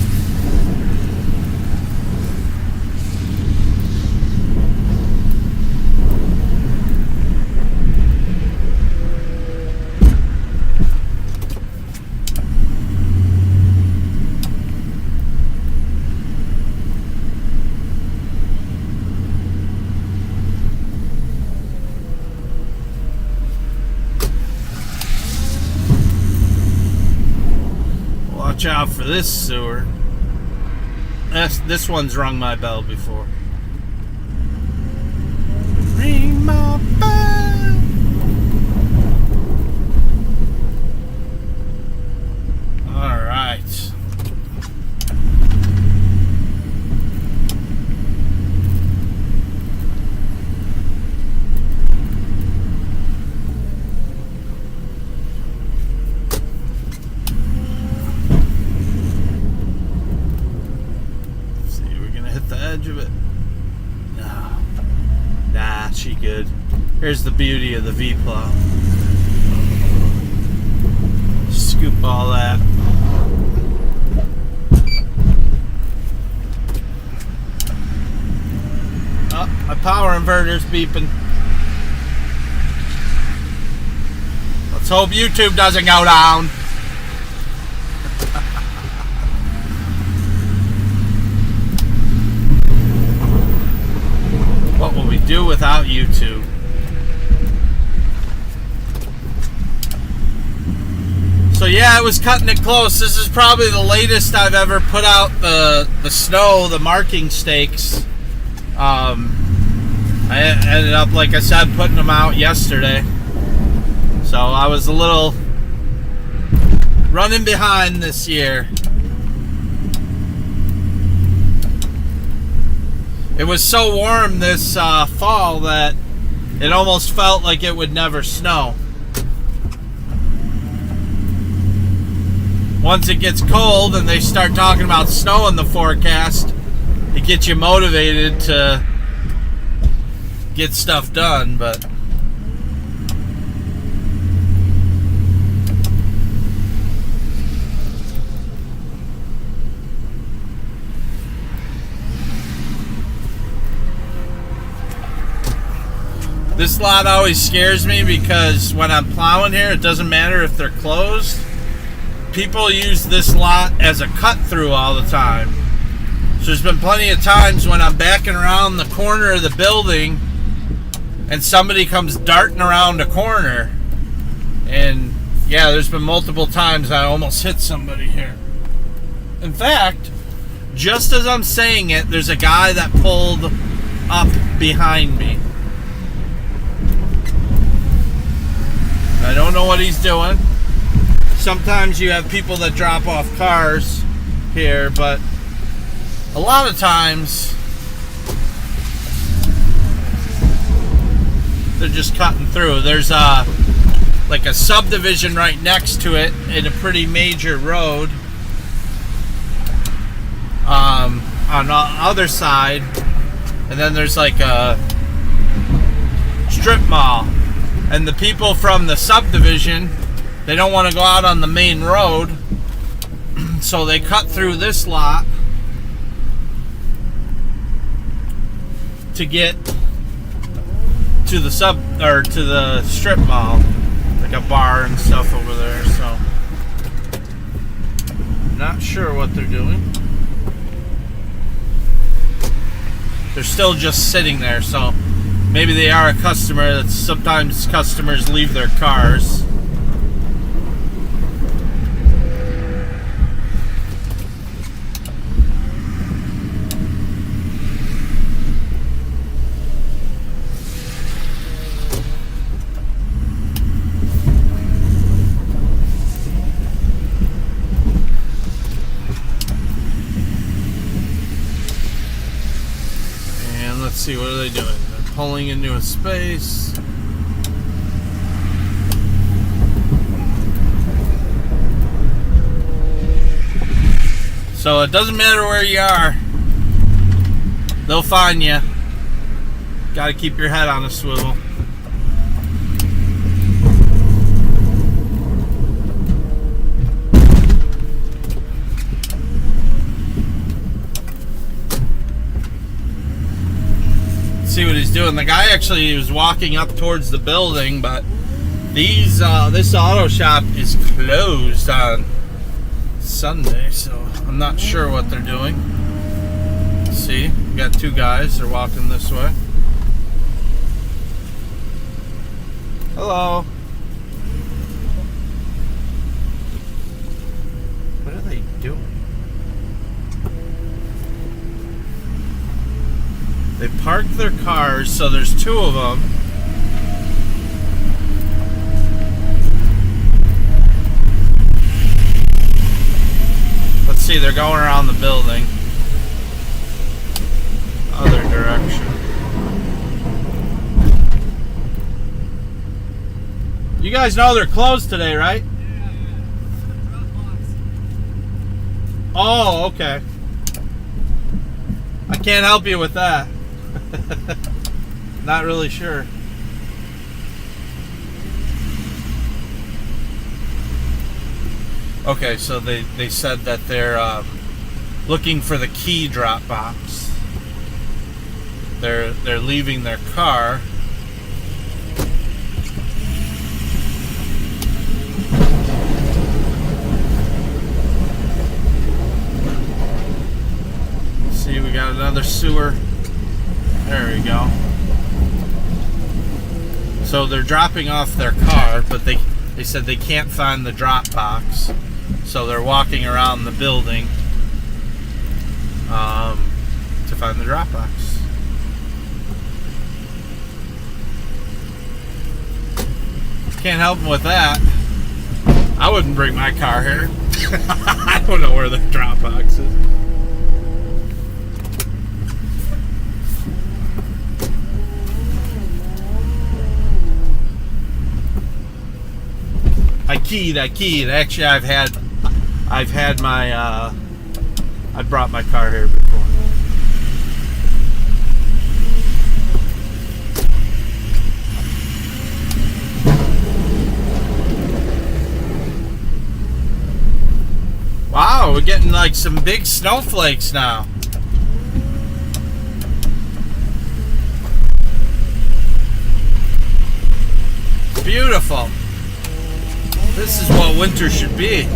Watch out for this sewer. This one's rung my bell before. Ring my bell. All right. Here's the beauty of the V-plow. Scoop all that. Oh, my power inverter's beeping. Let's hope YouTube doesn't go down. What will we do without YouTube? So yeah, I was cutting it close. This is probably the latest I've ever put out the snow, the marking stakes. I ended up, like I said, putting them out yesterday. So I was a little running behind this year. It was so warm this fall that it almost felt like it would never snow. Once it gets cold and they start talking about snow in the forecast, it gets you motivated to get stuff done, but this lot always scares me because when I'm plowing here, it doesn't matter if they're closed. People use this lot as a cut through all the time. So there's been plenty of times when I'm backing around the corner of the building and somebody comes darting around a corner. And yeah, there's been multiple times I almost hit somebody here. In fact, just as I'm saying it, there's a guy that pulled up behind me. I don't know what he's doing. Sometimes you have people that drop off cars here, but a lot of times they're just cutting through. There's like a subdivision right next to it in a pretty major road on the other side, and then there's like a strip mall, and the people from the subdivision, they don't want to go out on the main road, so they cut through this lot to get to the to the strip mall, like a bar and stuff over there. So not sure what they're doing. They're still just sitting there, so maybe they are a customer. That sometimes customers leave their cars. Let's see, what are they doing? They're pulling into a space. So it doesn't matter where you are, they'll find you. Gotta keep your head on a swivel. See what he's doing. The guy actually was walking up towards the building, but this auto shop is closed on Sunday, so I'm not sure what they're doing. See, we got two guys. They're walking this way. Hello. What are they doing? They parked their cars, so there's two of them. Let's see, they're going around the building. Other direction. You guys know they're closed today, right? Oh, okay. I can't help you with that. Not really sure. Okay, so they said that they're looking for the key drop box. They're leaving their car. See, we got another sewer. There we go. So they're dropping off their car, but they said they can't find the drop box. So they're walking around the building to find the drop box. Can't help them with that. I wouldn't bring my car here. I don't know where the drop box is. I keyed. Actually, I've had my, I brought my car here before. Wow, we're getting like some big snowflakes now. Beautiful. This is what winter should be.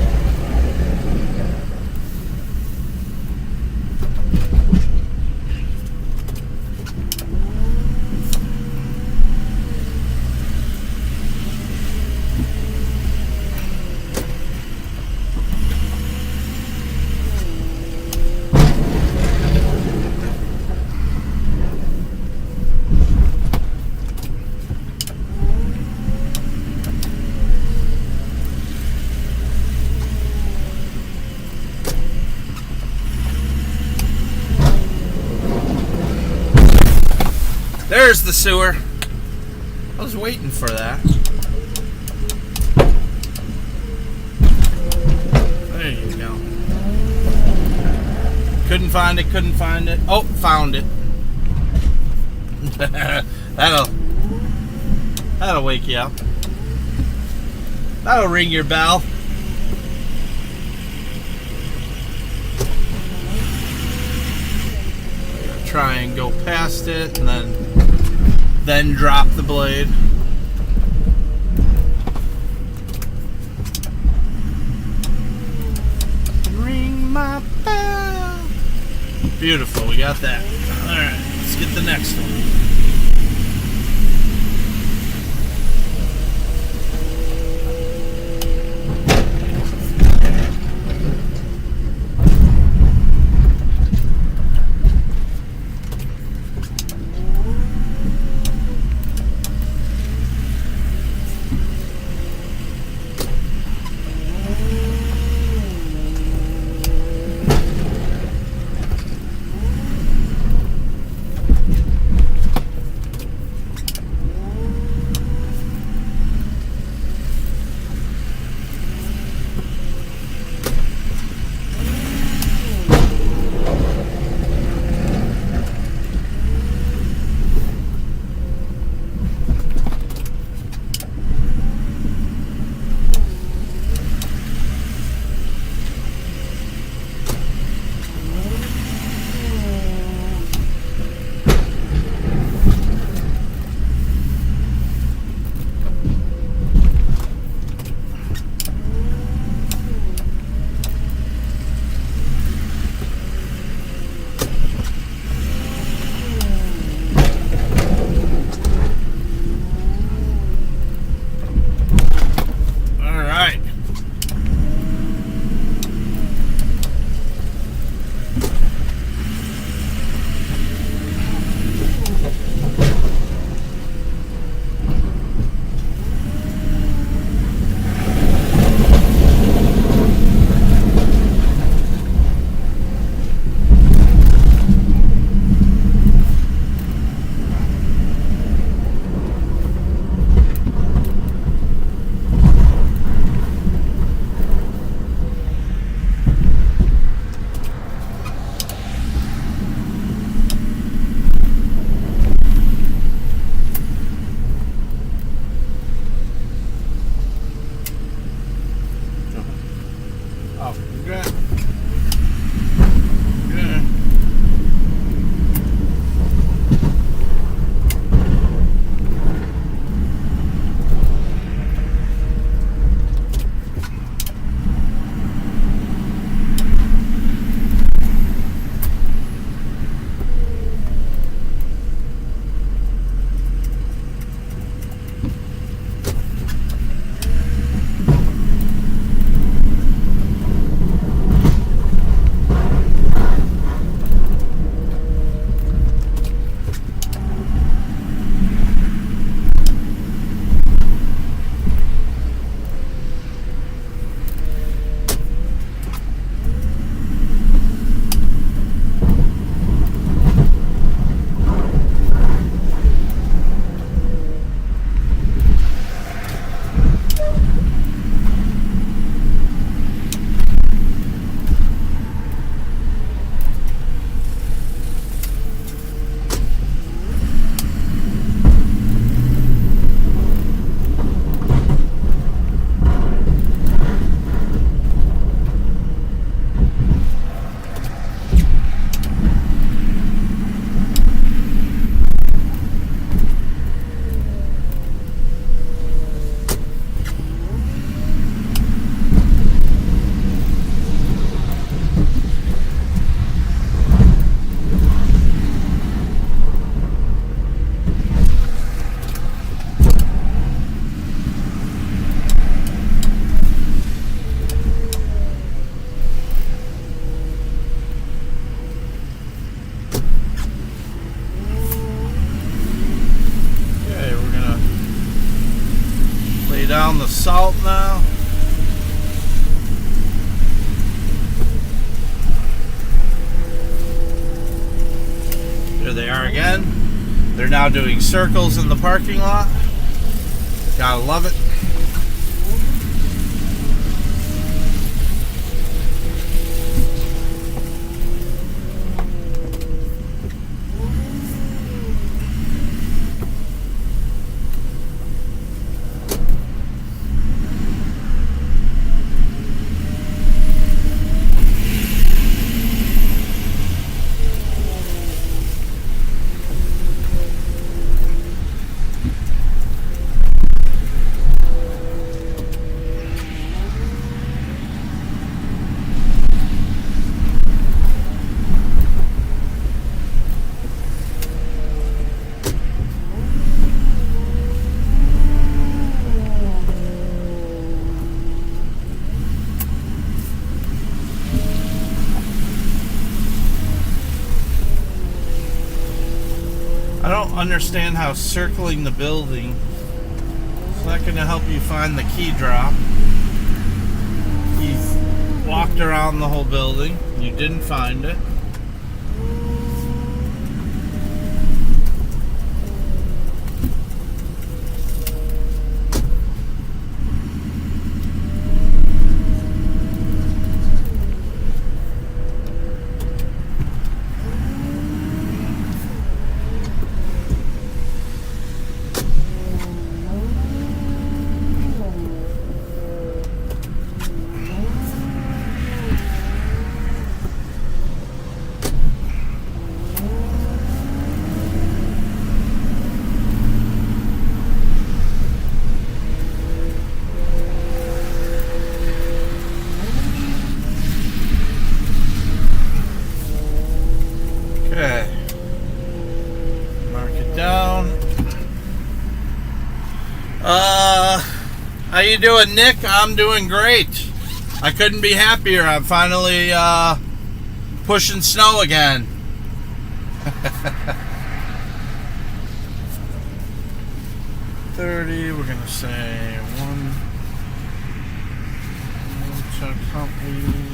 There's the sewer. I was waiting for that. There you go. Couldn't find it. Oh, found it. That'll wake you up. That'll ring your bell. Try and go past it and then drop the blade. Ring my bell. Beautiful, we got that. Alright, let's get the next one. asphalt now. There they are again. They're now doing circles in the parking lot. Gotta love it. I don't understand how circling the building is not going to help you find the key drop. He's walked around the whole building. You didn't find it. Okay. Mark it down. How you doing, Nick? I'm doing great. I couldn't be happier. I'm finally pushing snow again. $30. We're gonna say one truck company.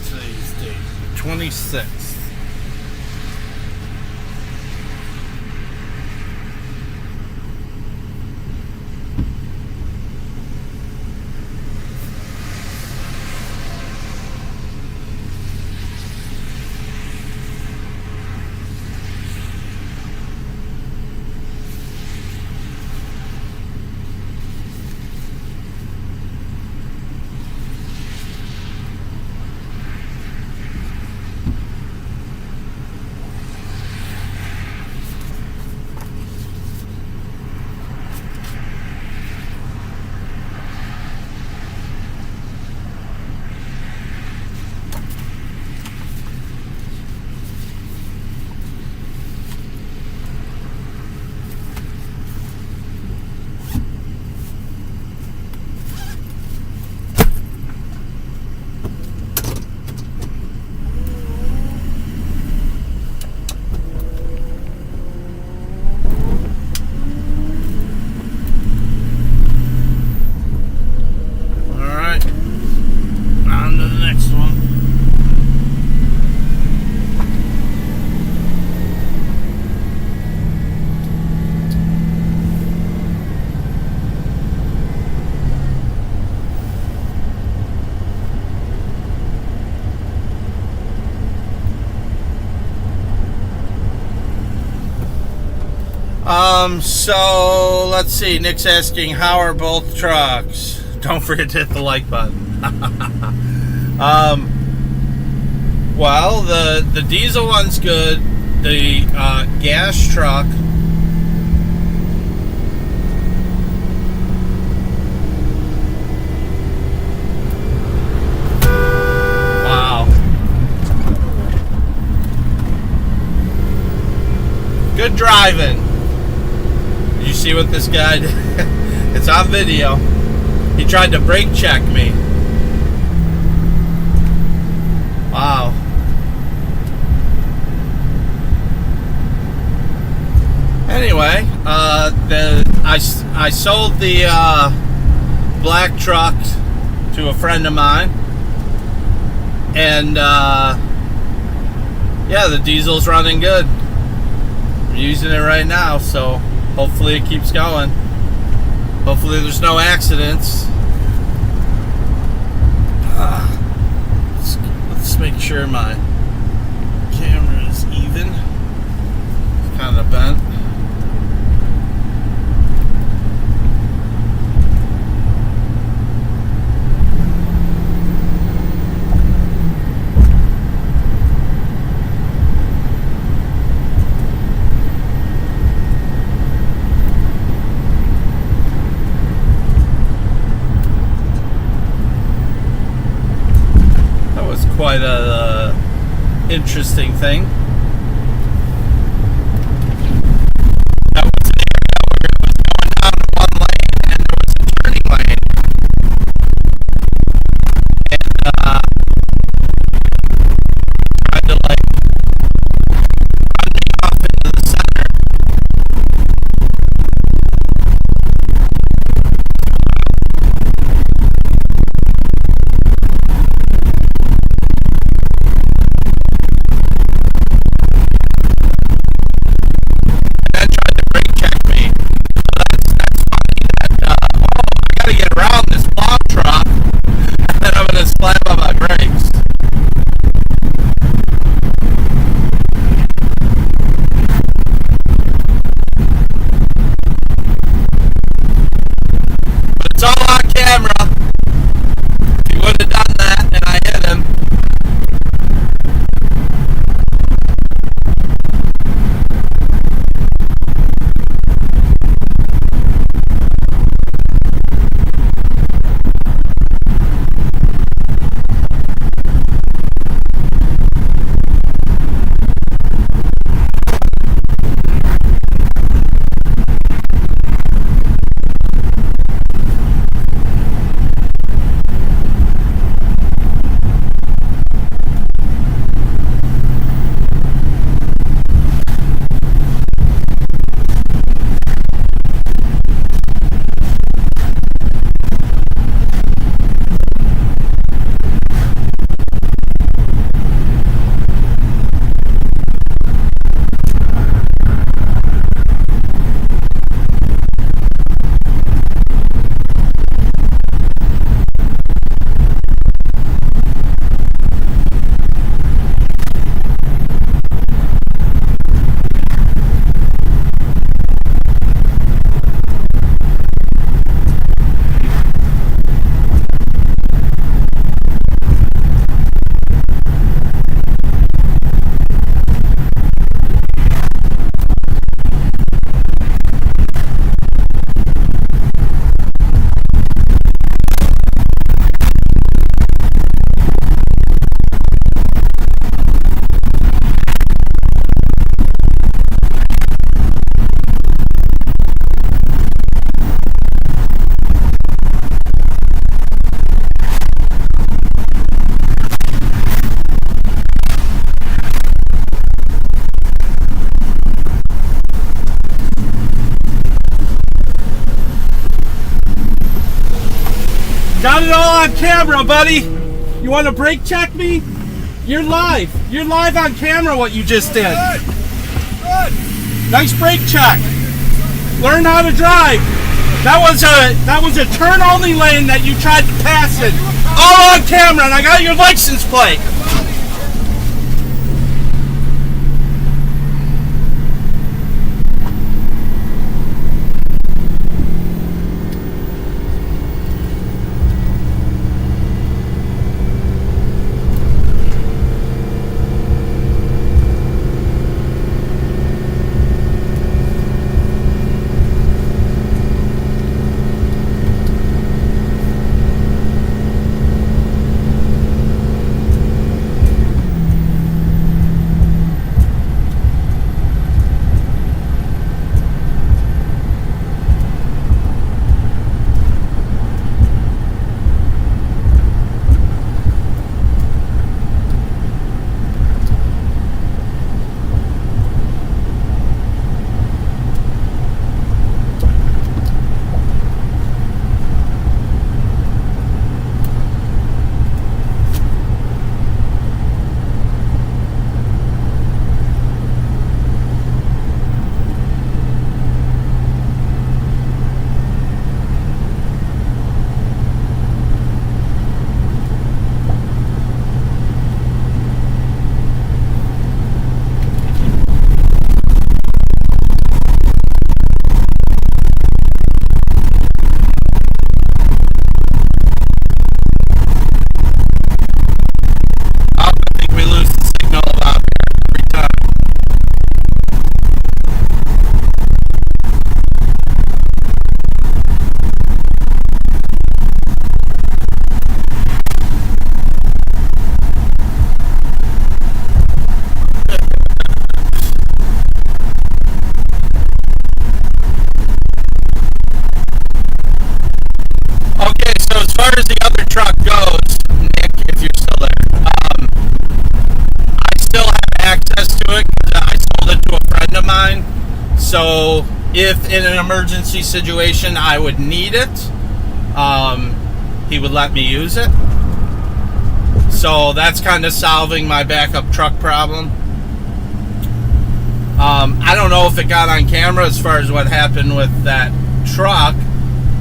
Today's date, 26th. So let's see. Nick's asking, how are both trucks? Don't forget to hit the like button. Well, the diesel one's good. The gas truck driving. You see what this guy did? It's on video. He tried to brake check me. Wow. Anyway, I sold the black truck to a friend of mine, and yeah, the diesel's running good. I'm using it right now, so hopefully it keeps going. Hopefully there's no accidents. Let's make sure my camera is even. It's kind of bent. Quite a interesting thing. That was an area where it was going down in one lane and there was a turning lane. And tried to like run me off into the center. Got it all on camera, buddy. You want to brake check me? You're live. You're live on camera what you just did. Good. Good. Nice brake check. Learn how to drive. That was a turn only lane that you tried to pass it. All on camera, and I got your license plate. if in an emergency situation I would need it, he would let me use it. So that's kind of solving my backup truck problem. I don't know if it got on camera as far as what happened with that truck,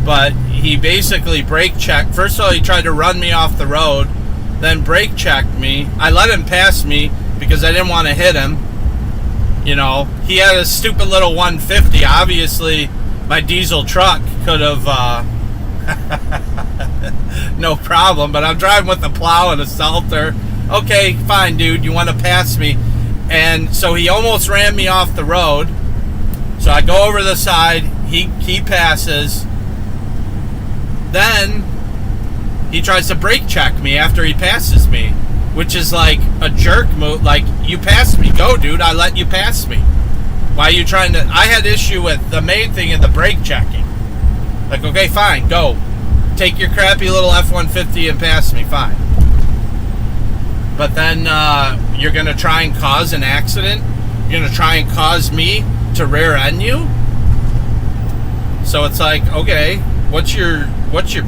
but he basically brake checked. First of all, he tried to run me off the road, then brake checked me. I let him pass me because I didn't want to hit him. You know, he had a stupid little 150. Obviously, my diesel truck could have no problem, but I'm driving with a plow and a salter. Okay, fine, dude, you want to pass me? And so he almost ran me off the road. So I go over the side, he passes. Then he tries to brake check me after he passes me, which is like a jerk move. Like, you passed me, go, dude, I let you pass me. Why are you trying to... I had issue with the main thing in the brake checking. Like, okay, fine, go. Take your crappy little F-150 and pass me, fine. But then you're going to try and cause an accident? You're going to try and cause me to rear end you? So it's like, okay, what's your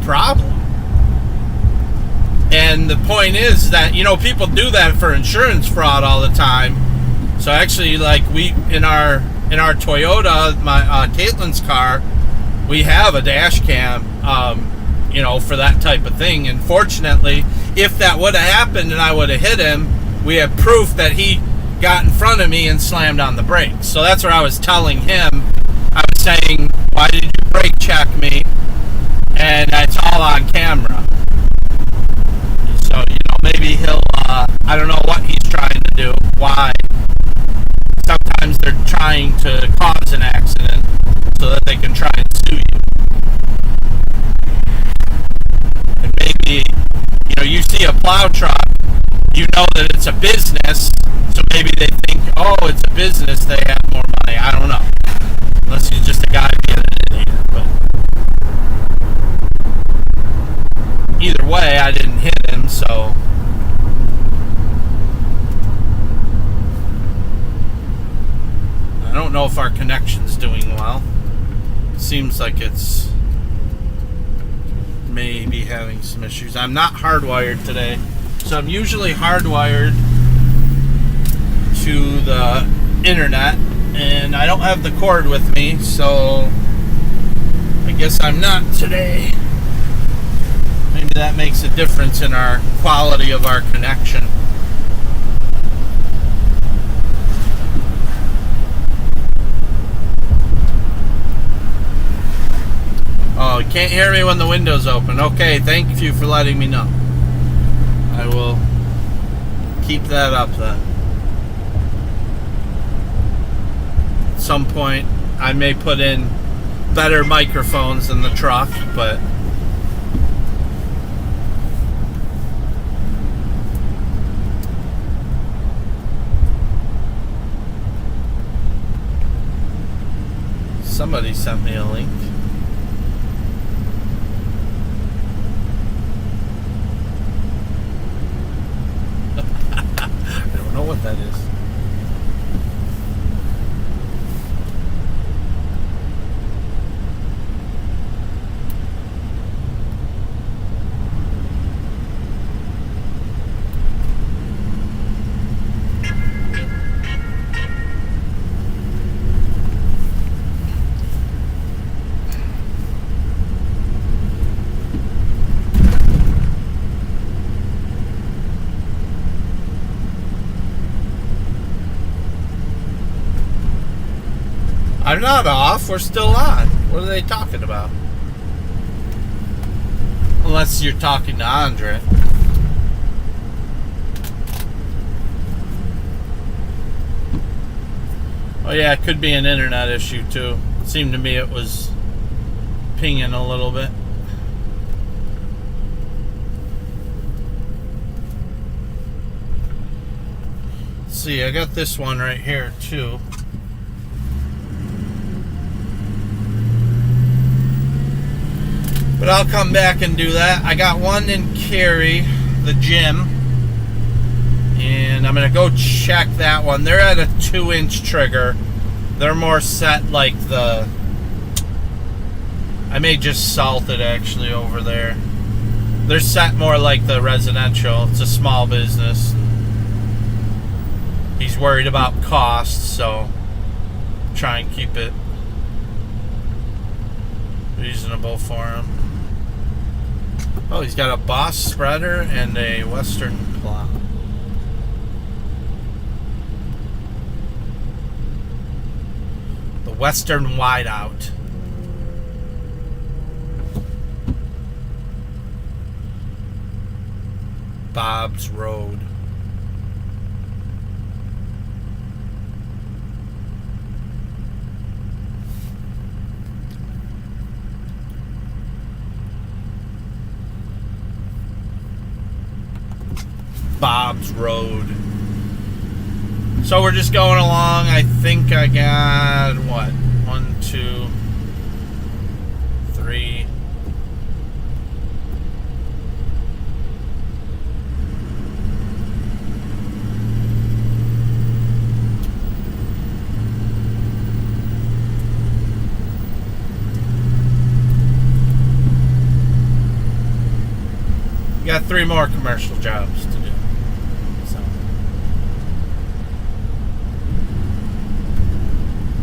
problem? And the point is that, you know, people do that for insurance fraud all the time. So actually, like, we in our Toyota, my Caitlin's car, we have a dash cam, you know, for that type of thing. And fortunately, if that would have happened and I would have hit him, we have proof that he got in front of me and slammed on the brakes. So that's what I was telling him. I was saying, why did you brake check me? And it's all on camera. So, you know, maybe he'll, I don't know what he's trying to do, why. Sometimes they're trying to cause an accident so that they can try and sue you. And maybe, you know, you see a plow truck, you know that it's a business, so maybe they think, oh, it's a business, they have more money. I don't know. Unless he's just a guy being an idiot. But either way, I didn't hit him, so... I don't know if our connection's doing well. Seems like it's maybe having some issues. I'm not hardwired today. So I'm usually hardwired to the internet, and I don't have the cord with me, so I guess I'm not today. Maybe that makes a difference in our quality of our connection. Oh, you can't hear me when the window's open. Okay, thank you for letting me know. I will keep that up then. At some point, I may put in better microphones in the truck, but somebody sent me a link. I don't know what that is. I'm not off. We're still on. What are they talking about? Unless you're talking to Andre. Oh yeah, it could be an internet issue too. It seemed to me it was pinging a little bit. Let's see, I got this one right here too. But I'll come back and do that. I got one in Cary, the gym. And I'm going to go check that one. They're at a 2-inch trigger. They're more set like the... I may just salt it actually over there. They're set more like the residential. It's a small business. He's worried about costs, so try and keep it reasonable for him. Oh, he's got a Boss spreader and a Western plow. The Western wideout. Bob's Road. Bob's Road. So we're just going along. I think I got what? 1, 2, 3. Got 3 more commercial jobs to do. So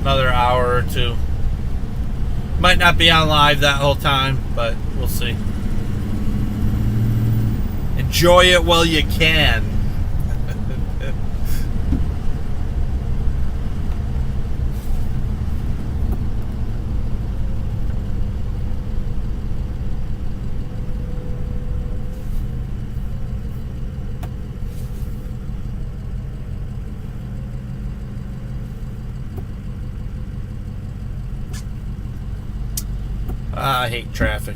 another hour or 2. Might not be on live that whole time, but we'll see. Enjoy it while you can. I hate traffic.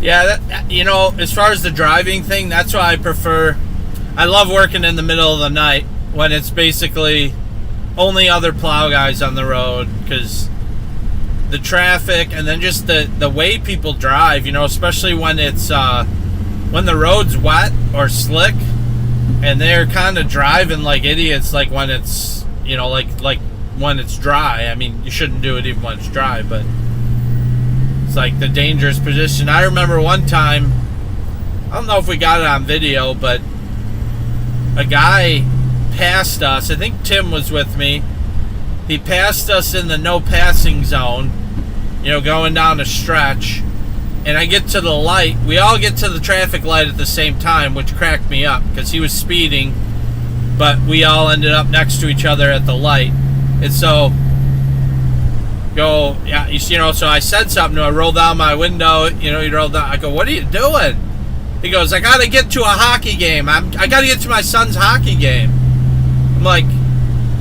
Yeah, that, you know, as far as the driving thing, that's why I prefer. I love working in the middle of the night when it's basically only other plow guys on the road, because the traffic and then just the way people drive, you know, especially when it's when the road's wet or slick and they're kind of driving like idiots, like when it's, you know, like when it's dry. I mean, you shouldn't do it even when it's dry, but it's like the dangerous position. I remember one time, I don't know if we got it on video, but a guy passed us. I think Tim was with me. He passed us in the no passing zone, you know, going down a stretch. And I get to the light. We all get to the traffic light at the same time, which cracked me up because he was speeding, but we all ended up next to each other at the light. And so, you know, so I said something to him. I rolled down my window, you know, he rolled down. I go, "What are you doing?" He goes, "I got to get to a hockey game. I got to get to my son's hockey game." I'm like,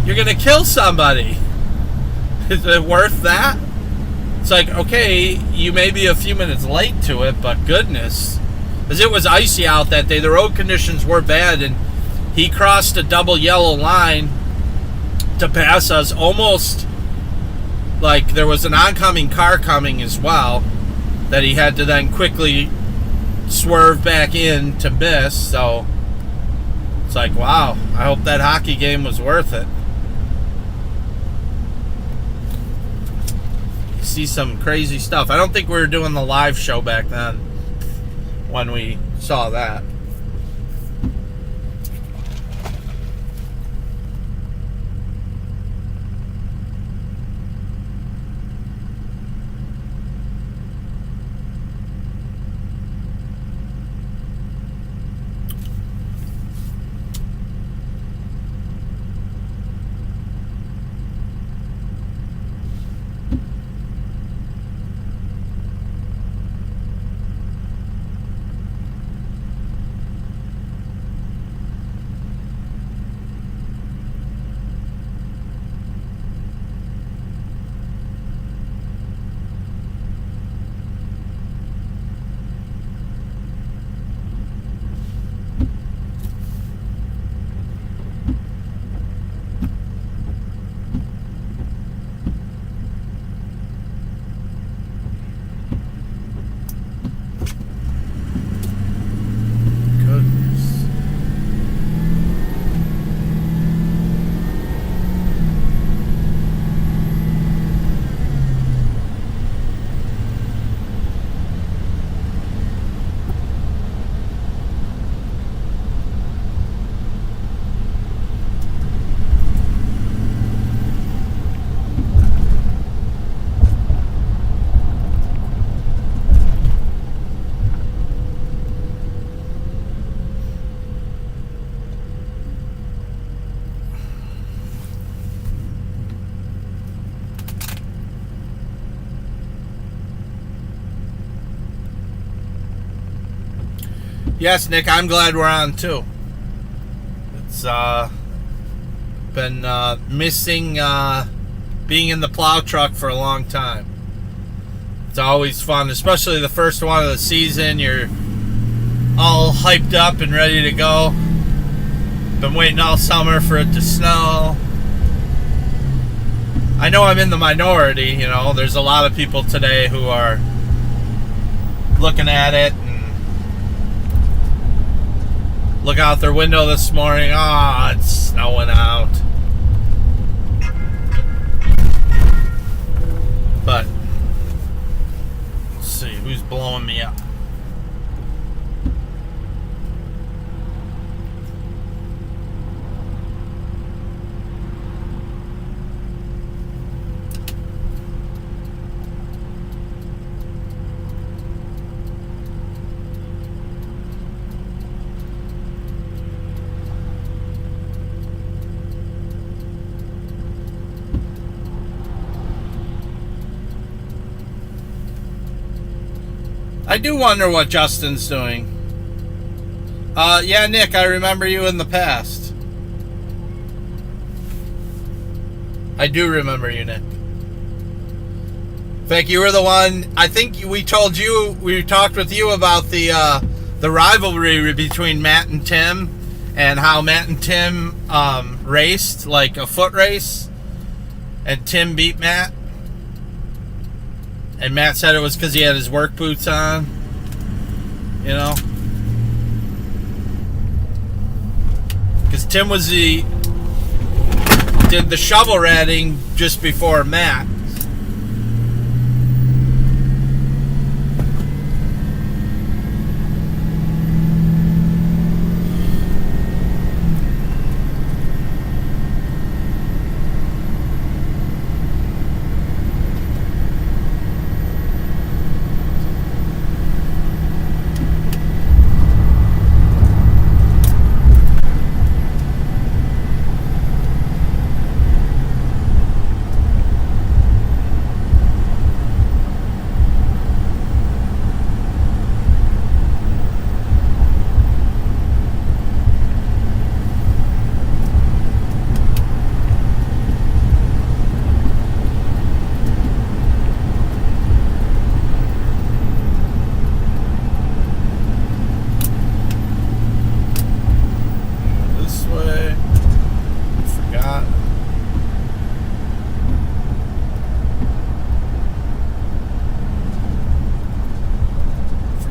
"You're going to kill somebody. Is it worth that?" It's like, okay, you may be a few minutes late to it, but goodness. Because it was icy out that day. The road conditions were bad, and he crossed a double yellow line to pass us, almost like there was an oncoming car coming as well that he had to then quickly swerve back in to miss. So it's like, wow, I hope that hockey game was worth it. You see some crazy stuff. I don't think we were doing the live show back then when we saw that. Yes, Nick, I'm glad we're on too. It's been missing being in the plow truck for a long time. It's always fun, especially the first one of the season. You're all hyped up and ready to go. Been waiting all summer for it to snow. I know I'm in the minority, you know. There's a lot of people today who are looking at it and look out their window this morning. Ah, it's snowing out. But let's see who's blowing me up. I do wonder what Justin's doing. Yeah, Nick, I remember you in the past. I do remember you, Nick. In fact, you were the one, I think we talked with you about the rivalry between Matt and Tim, and how Matt and Tim raced, like a foot race, and Tim beat Matt. And Matt said it was because he had his work boots on. You know? Because Tim did the shovel ratting just before Matt.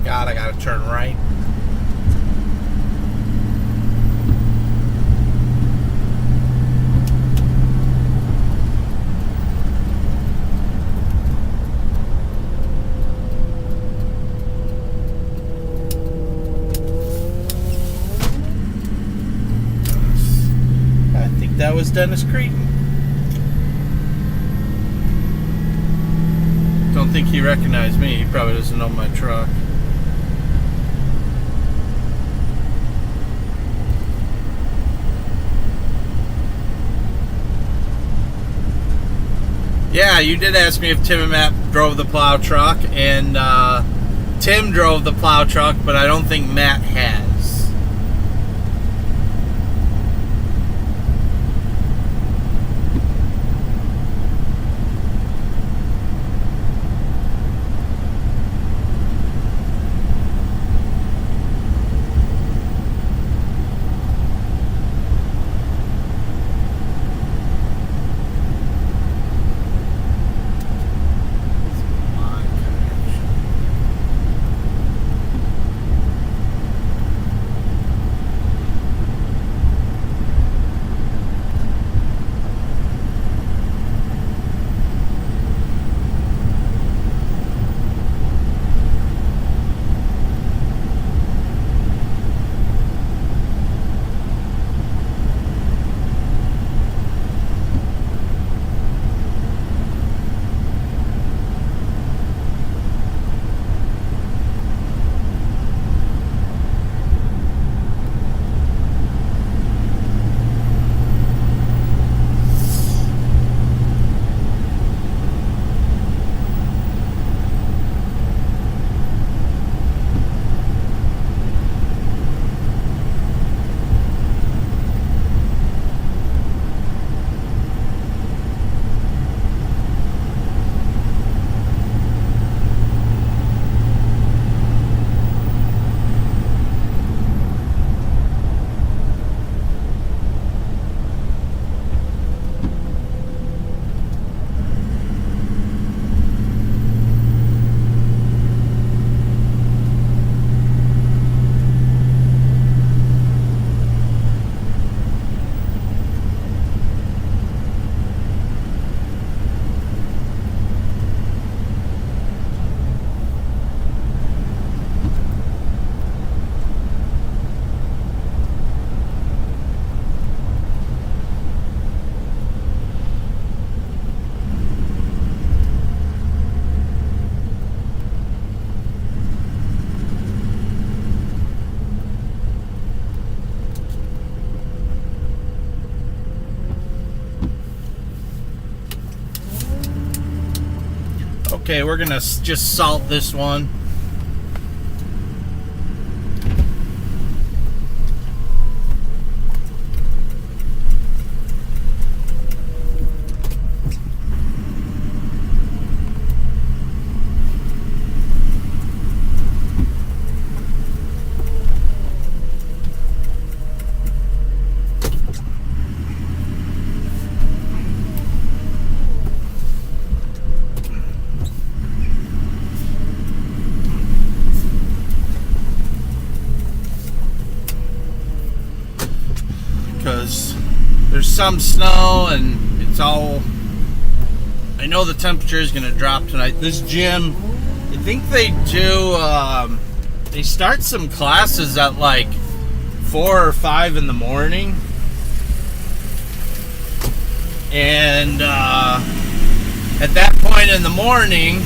God, I gotta turn right. I think that was Dennis Cretan. Don't think he recognized me. He probably doesn't know my truck. Yeah, you did ask me if Tim and Matt drove the plow truck, and Tim drove the plow truck, but I don't think Matt has. Okay, we're gonna just salt this one. Because there's some snow and it's all, I know the temperature is going to drop tonight. This gym, I think they do, they start some classes at like 4 or 5 in the morning. And at that point in the morning,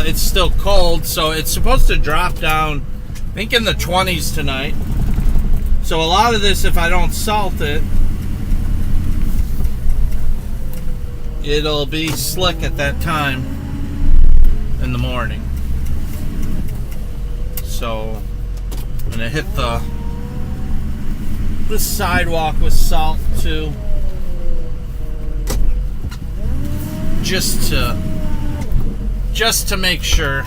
it's still cold, so it's supposed to drop down, I think, in the 20s tonight. So a lot of this, if I don't salt it, it'll be slick at that time in the morning. So I'm gonna hit the sidewalk with salt too, just to make sure.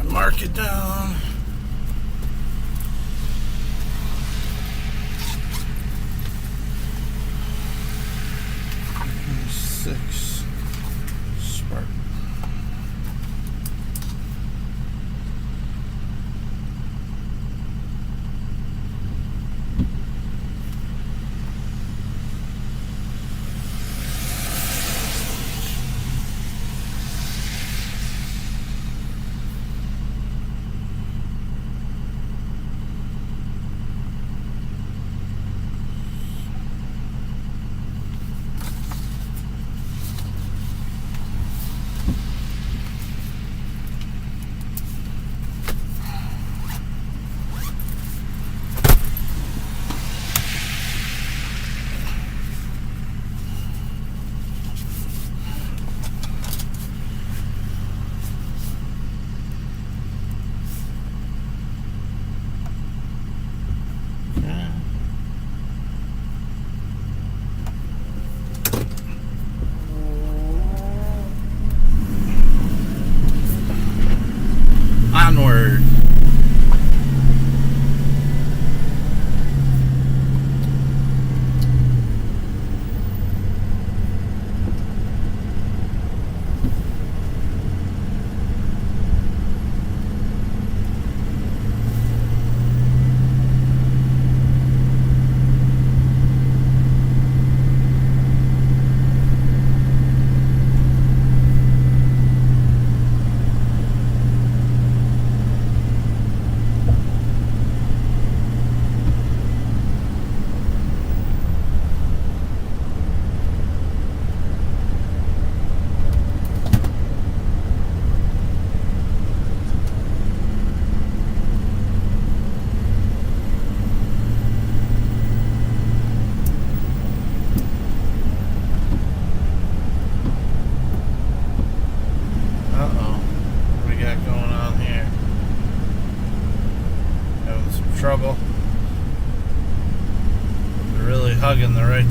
Mark it down. Six Spartan.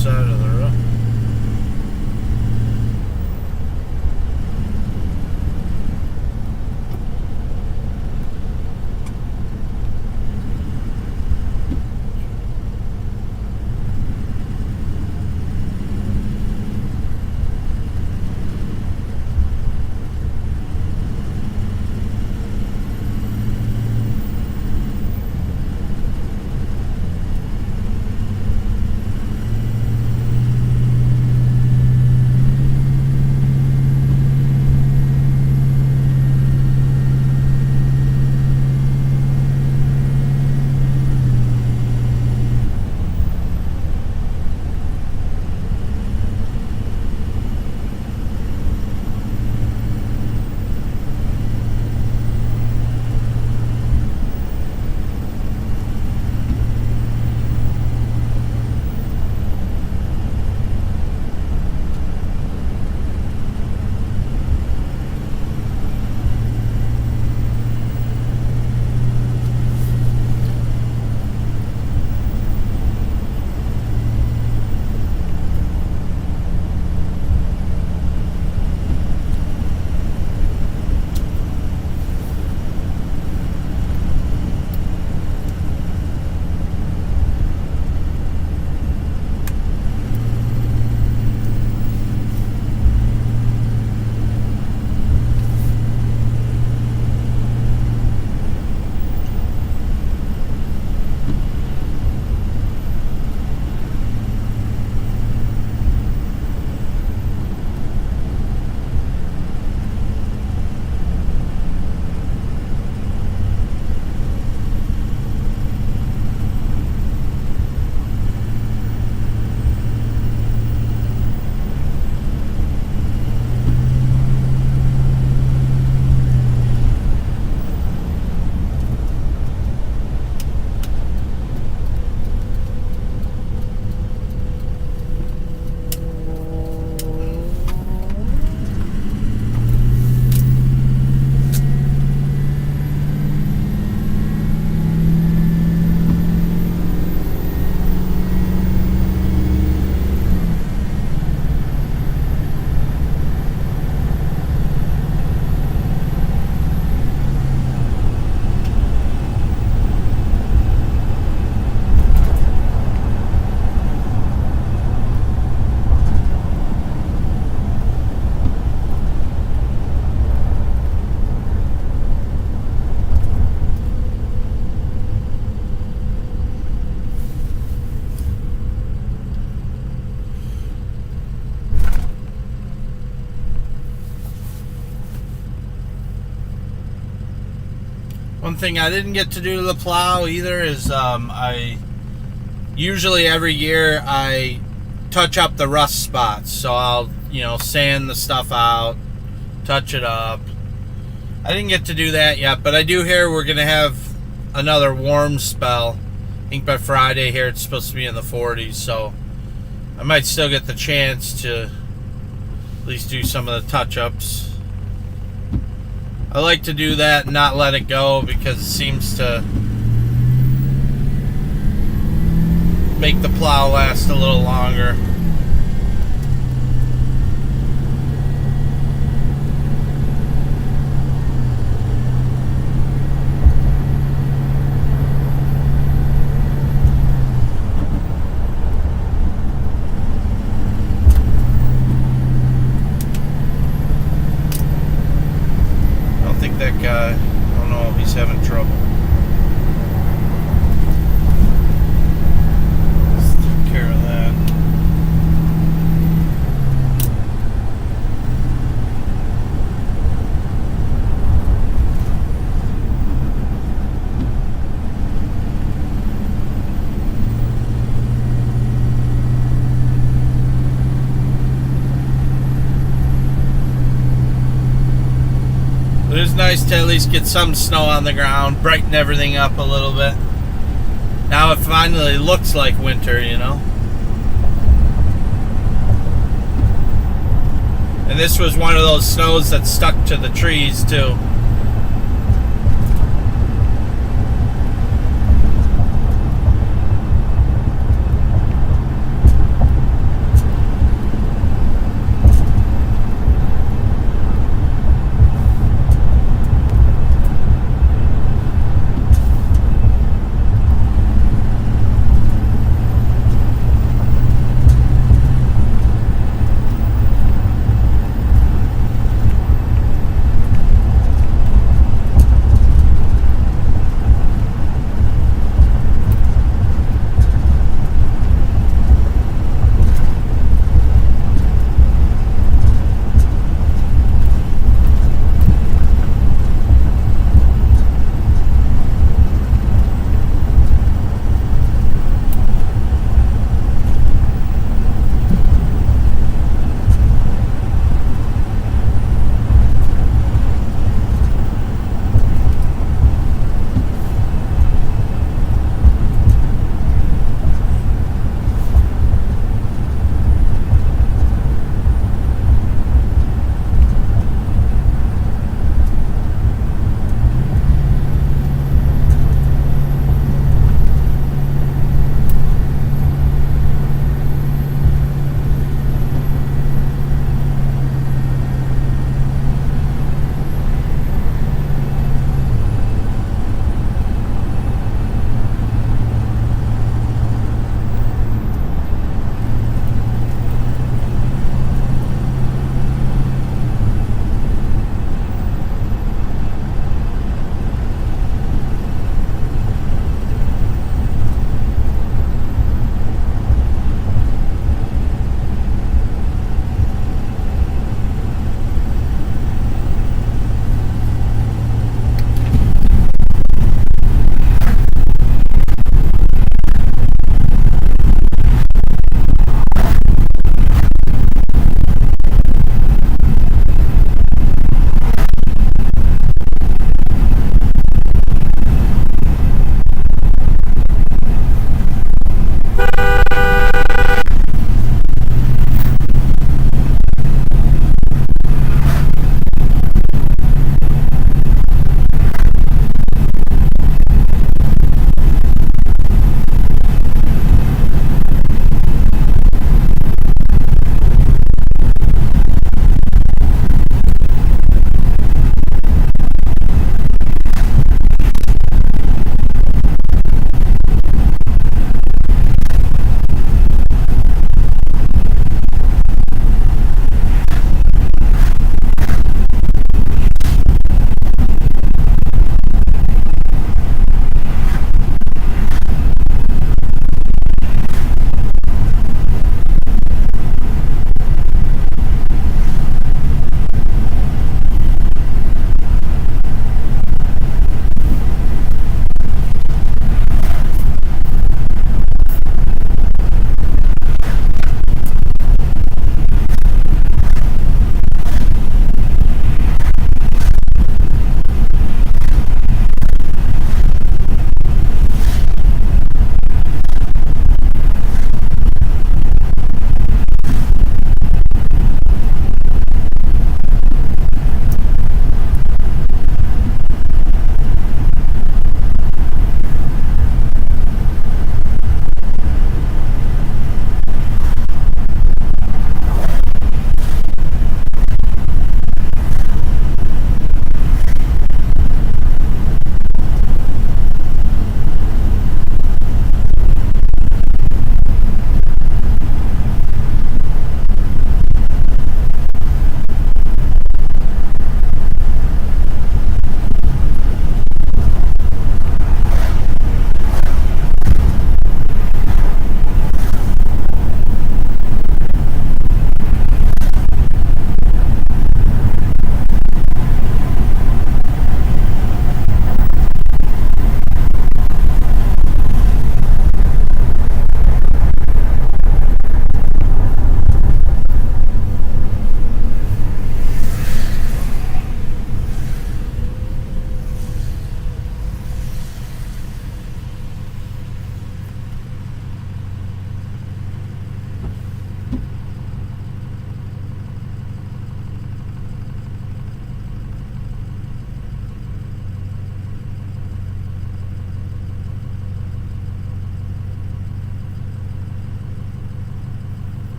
side of the road. One thing I didn't get to do to the plow either is I usually every year I touch up the rust spots. So I'll, sand the stuff out, touch it up. I didn't get to do that yet, but I do hear we're going to have another warm spell. I think by Friday here it's supposed to be in the 40s, so I might still get the chance to at least do some of the touch-ups. I like to do that and not let it go because it seems to make the plow last a little longer. That guy, I don't know if he's having trouble. Let's take care of that. It is nice to at least get some snow on the ground, brighten everything up a little bit. Now it finally looks like winter, And this was one of those snows that stuck to the trees too.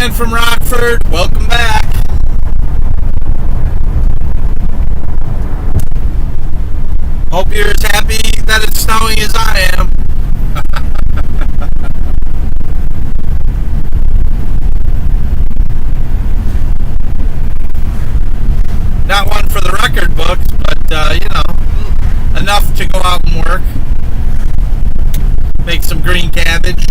Dan from Rockford. Welcome back. Hope you're as happy that it's snowing as I am. Not one for the record books, but, enough to go out and work. Make some green cabbage.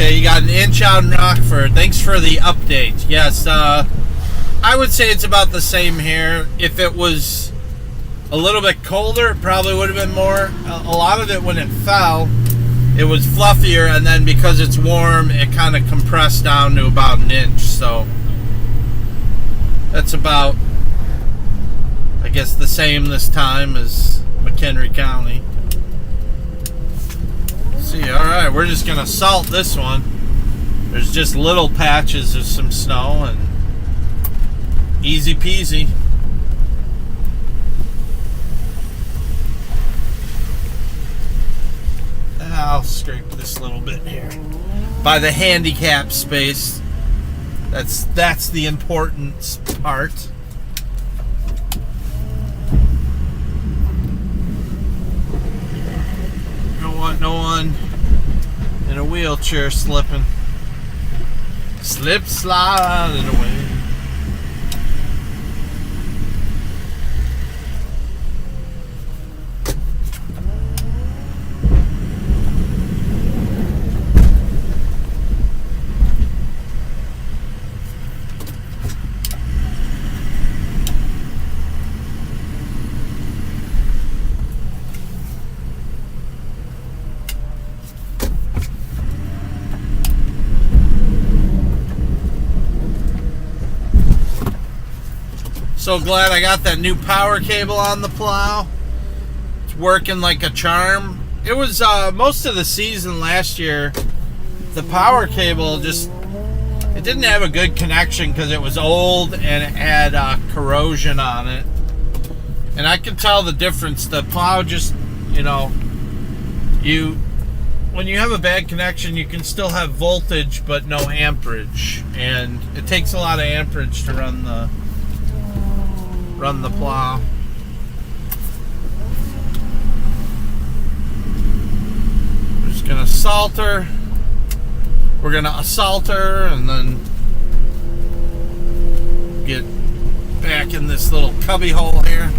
You got an inch out in Rockford. Thanks for the update. Yes, I would say it's about the same here. If it was a little bit colder, it probably would have been more. A lot of it, when it fell, it was fluffier, and then because it's warm, it kind of compressed down to about an inch. So that's about, I guess, the same this time as McHenry County. See, alright, we're just gonna salt this one. There's just little patches of some snow, and easy peasy. I'll scrape this little bit here by the handicap space. That's the important part. No one in a wheelchair slipping. Slip, sliding away. So glad I got that new power cable on the plow. It's working like a charm. It was most of the season last year, the power cable it didn't have a good connection because it was old and it had corrosion on it. And I can tell the difference. The plow just, when you have a bad connection, you can still have voltage but no amperage. And it takes a lot of amperage to run the plow. We're just gonna salt her. We're gonna assault her and then get back in this little cubby hole here.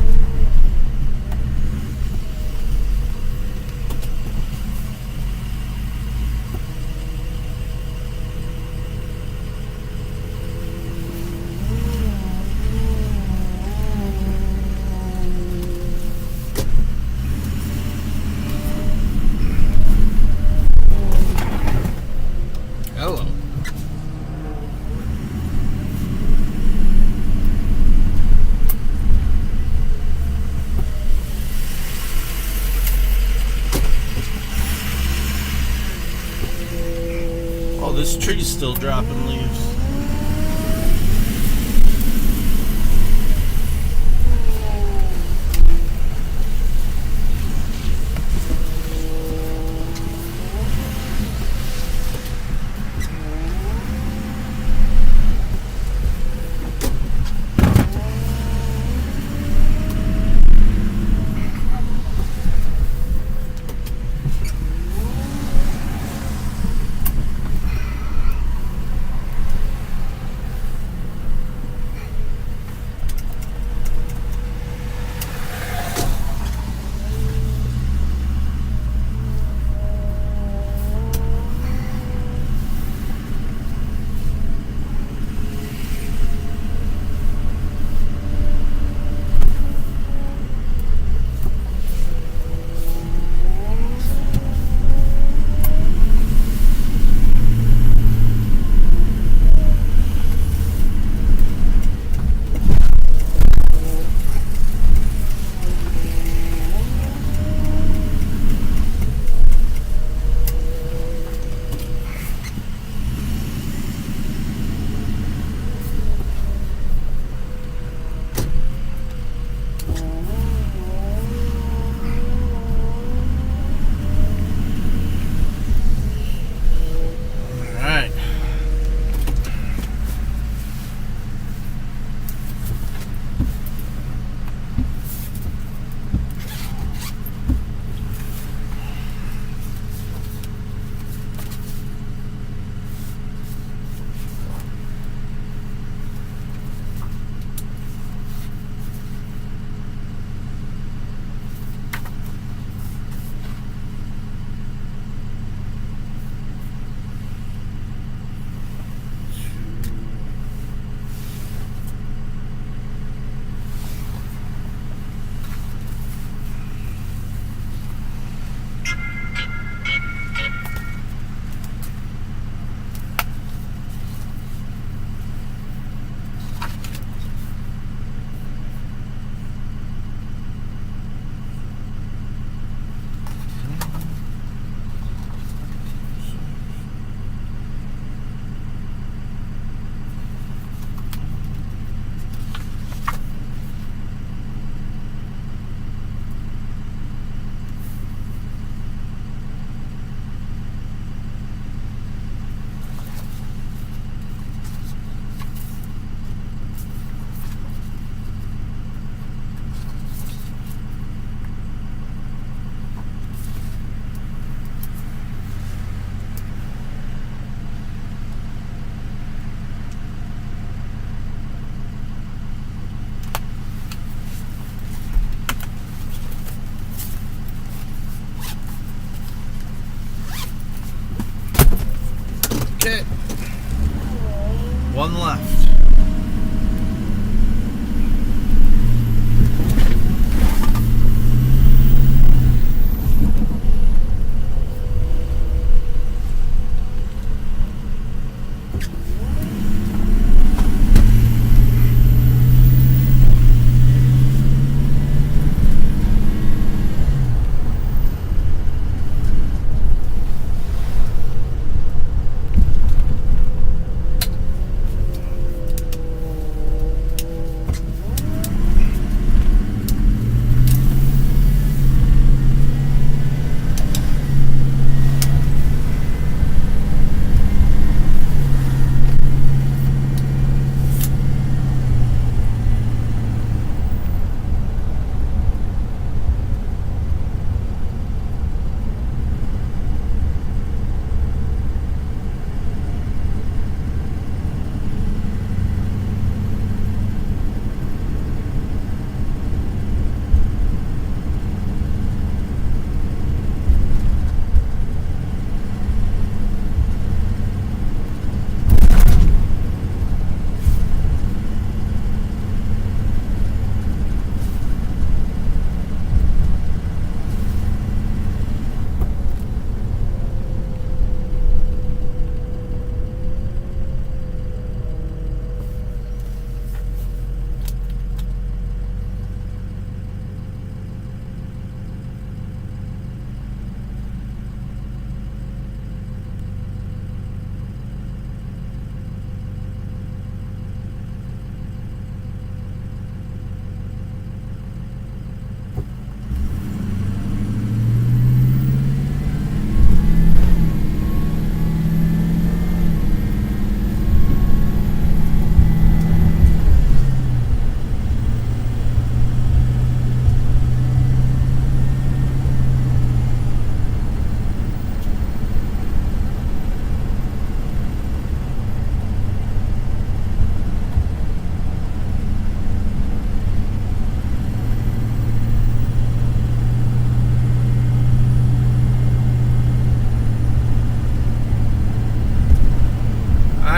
This tree's still dropping leaves.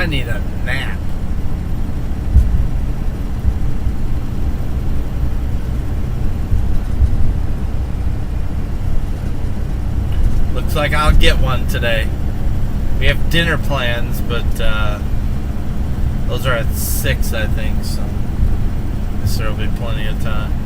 I need a nap. Looks like I'll get one today. We have dinner plans, but those are at 6, I think, so I guess there'll be plenty of time.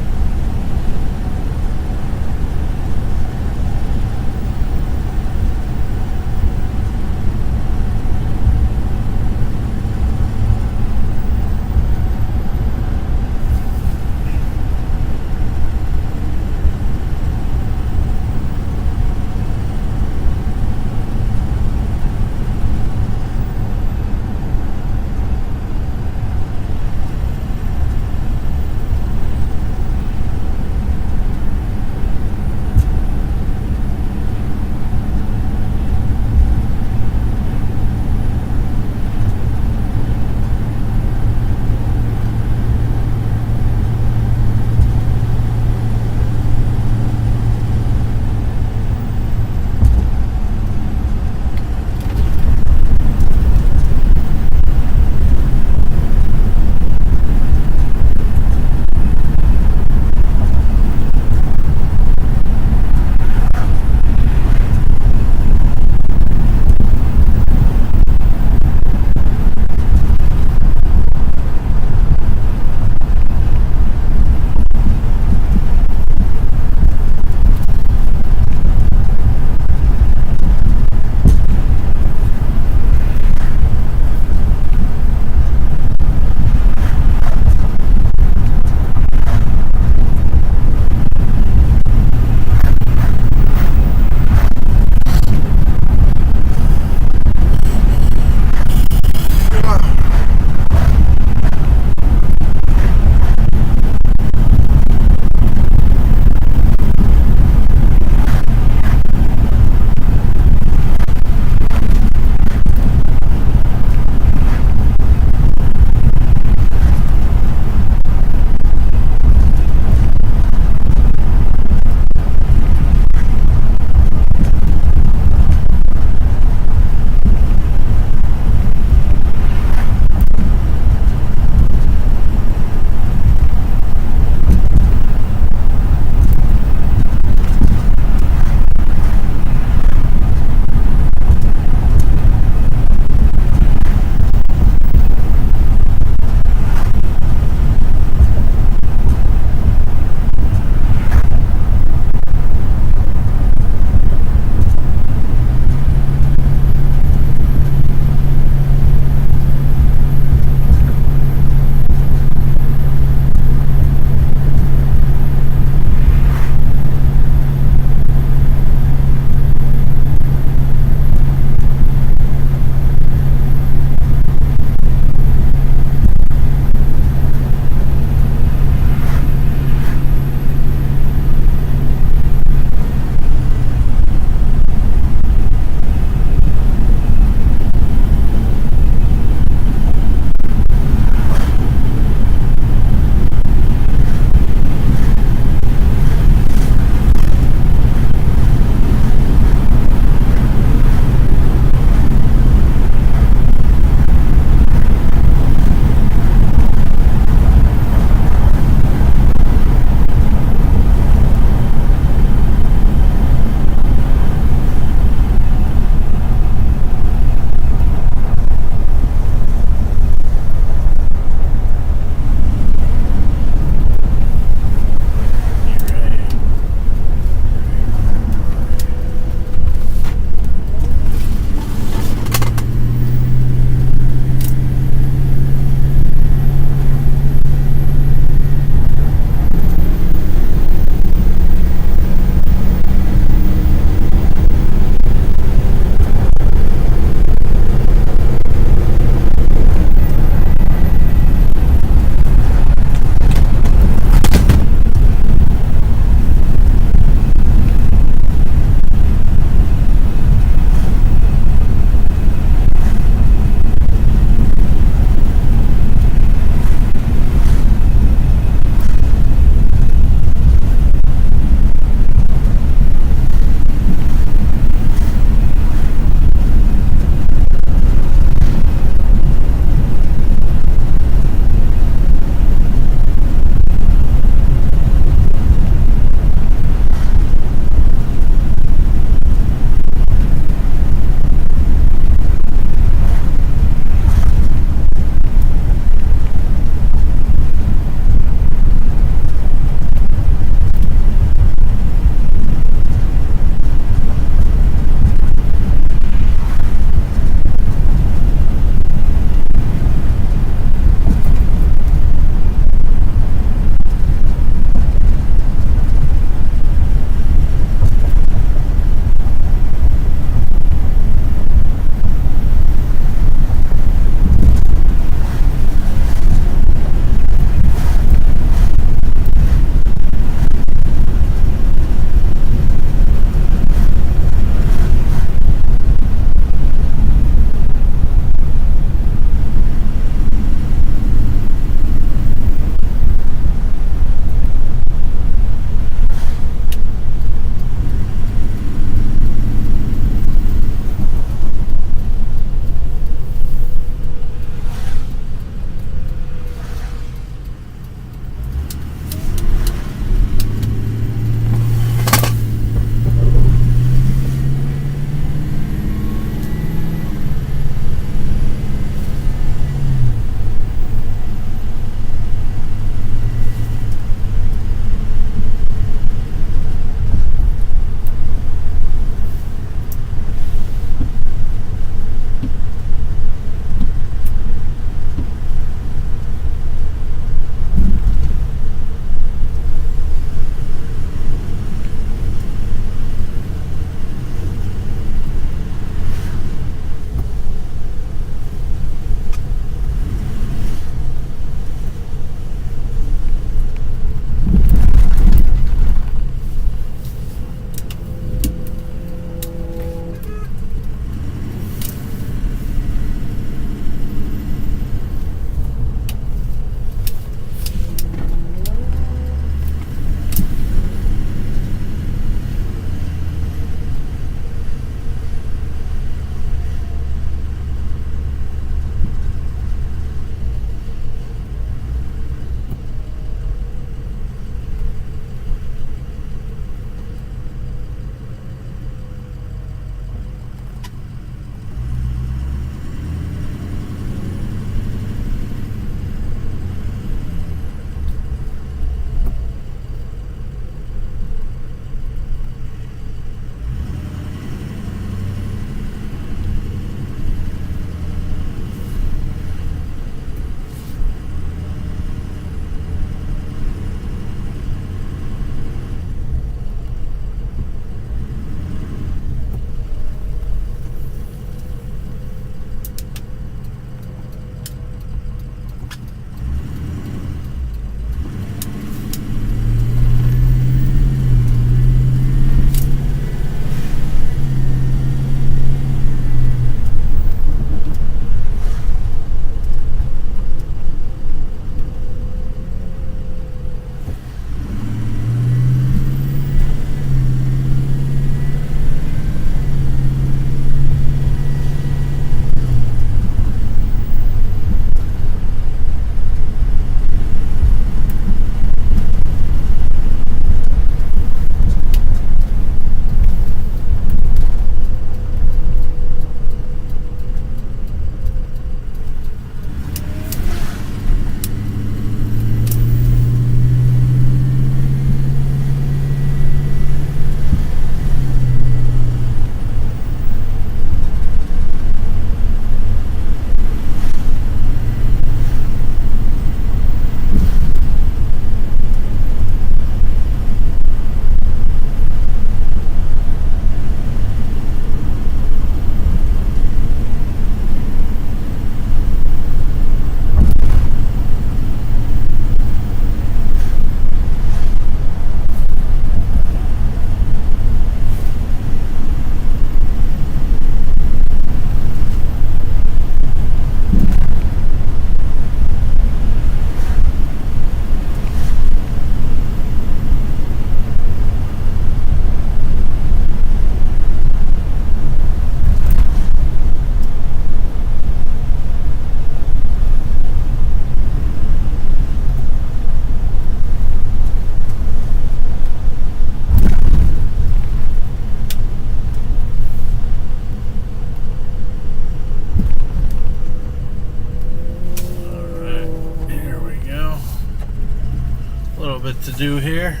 little bit to do here.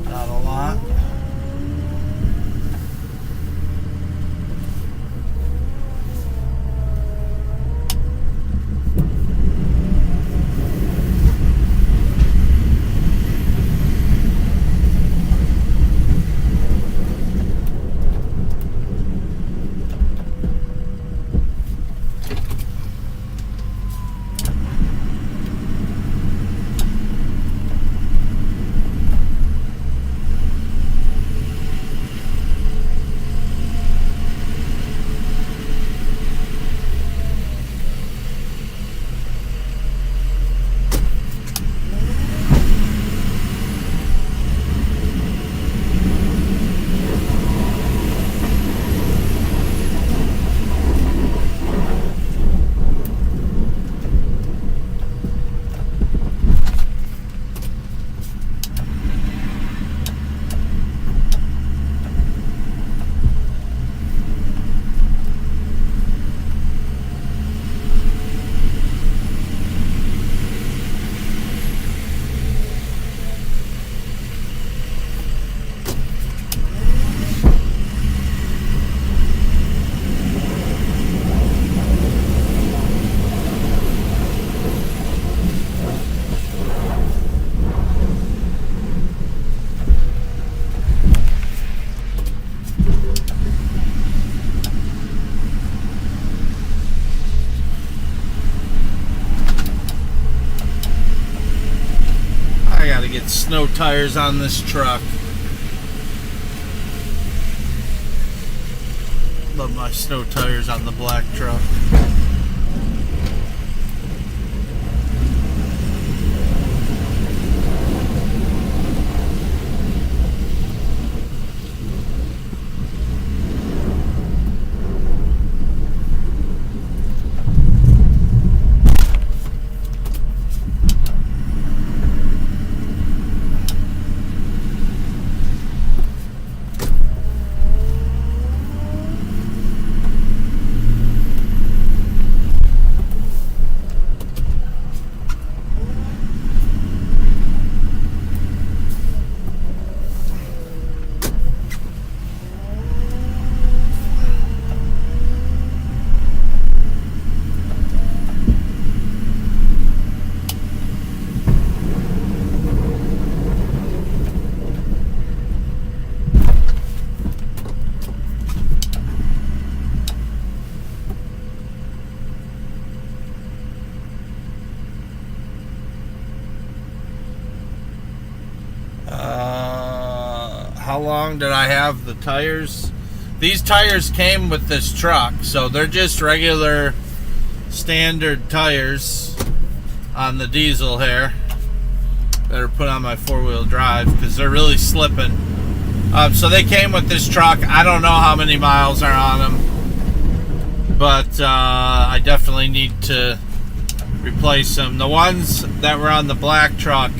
Not a lot. Get snow tires on this truck. Love my snow tires on the black truck. How long did I have the tires? These tires came with this truck, so they're just regular standard tires on the diesel here that are put on my four-wheel drive because they're really slipping. So they came with this truck. I don't know how many miles are on them, but I definitely need to replace them. The ones that were on the black truck,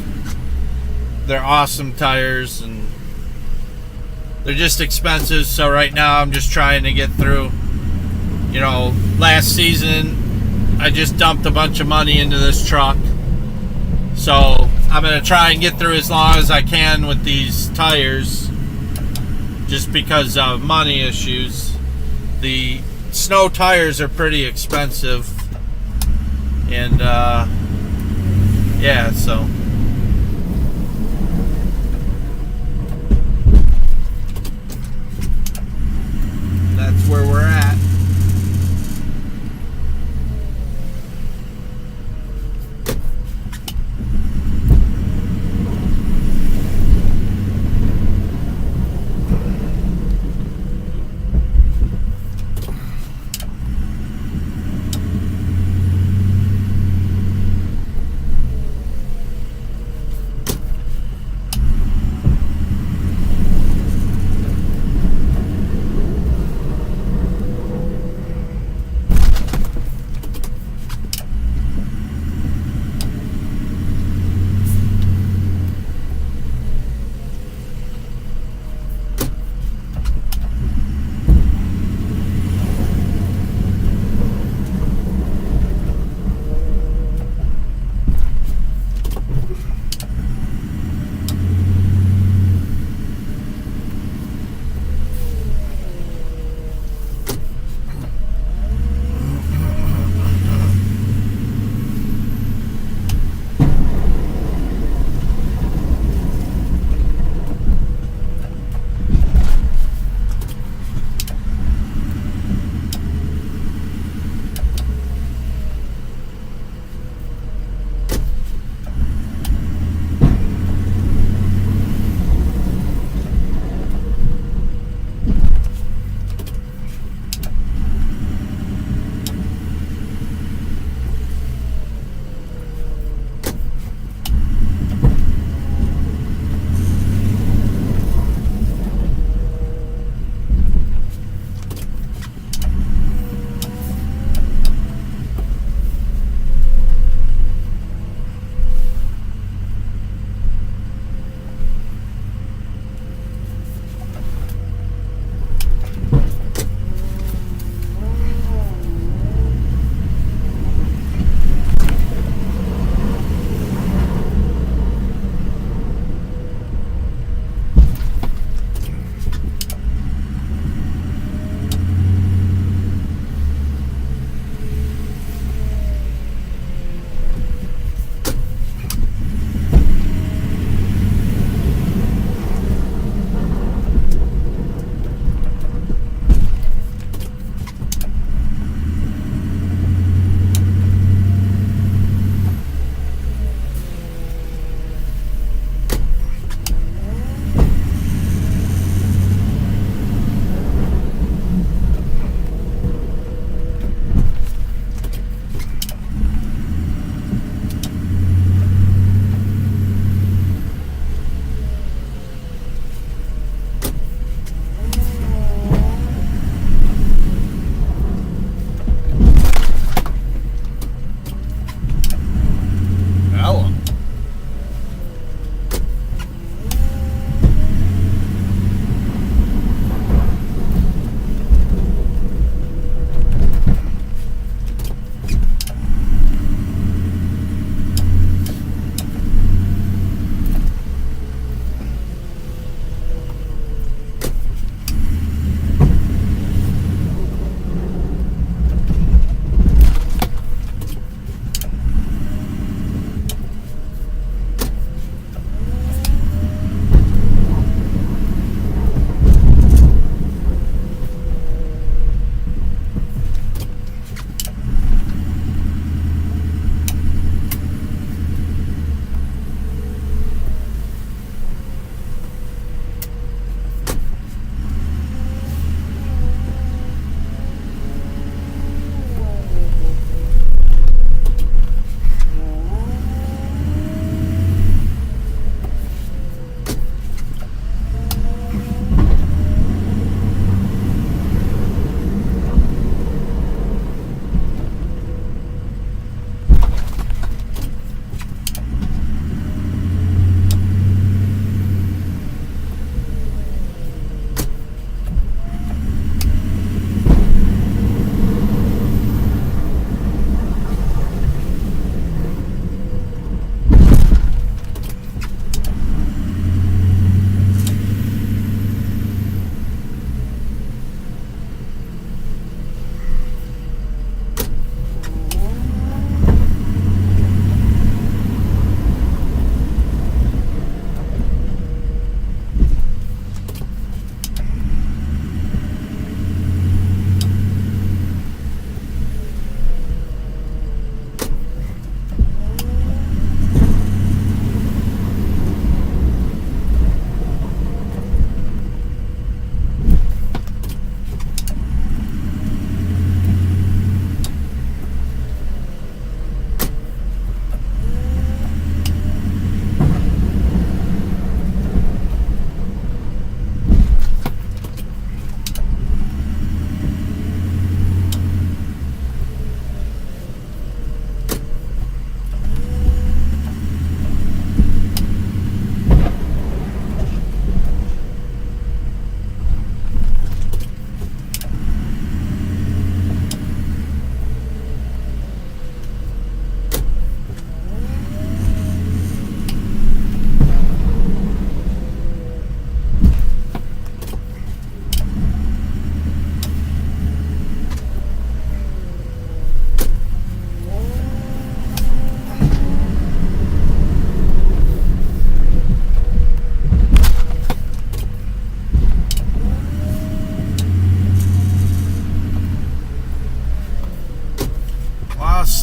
they're awesome tires and they're just expensive. So right now I'm just trying to get through. You know, last season I just dumped a bunch of money into this truck, so I'm gonna try and get through as long as I can with these tires just because of money issues. The snow tires are pretty expensive, and yeah, so that's where we're at.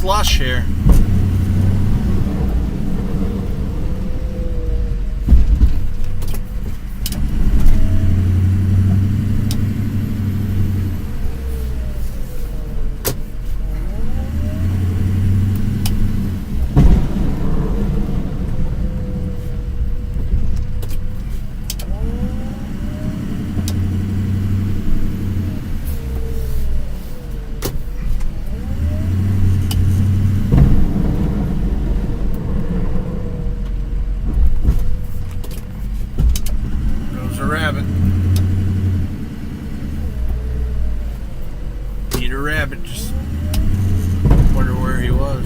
flush here. A rabbit. Eat a rabbit. Just wonder where he was.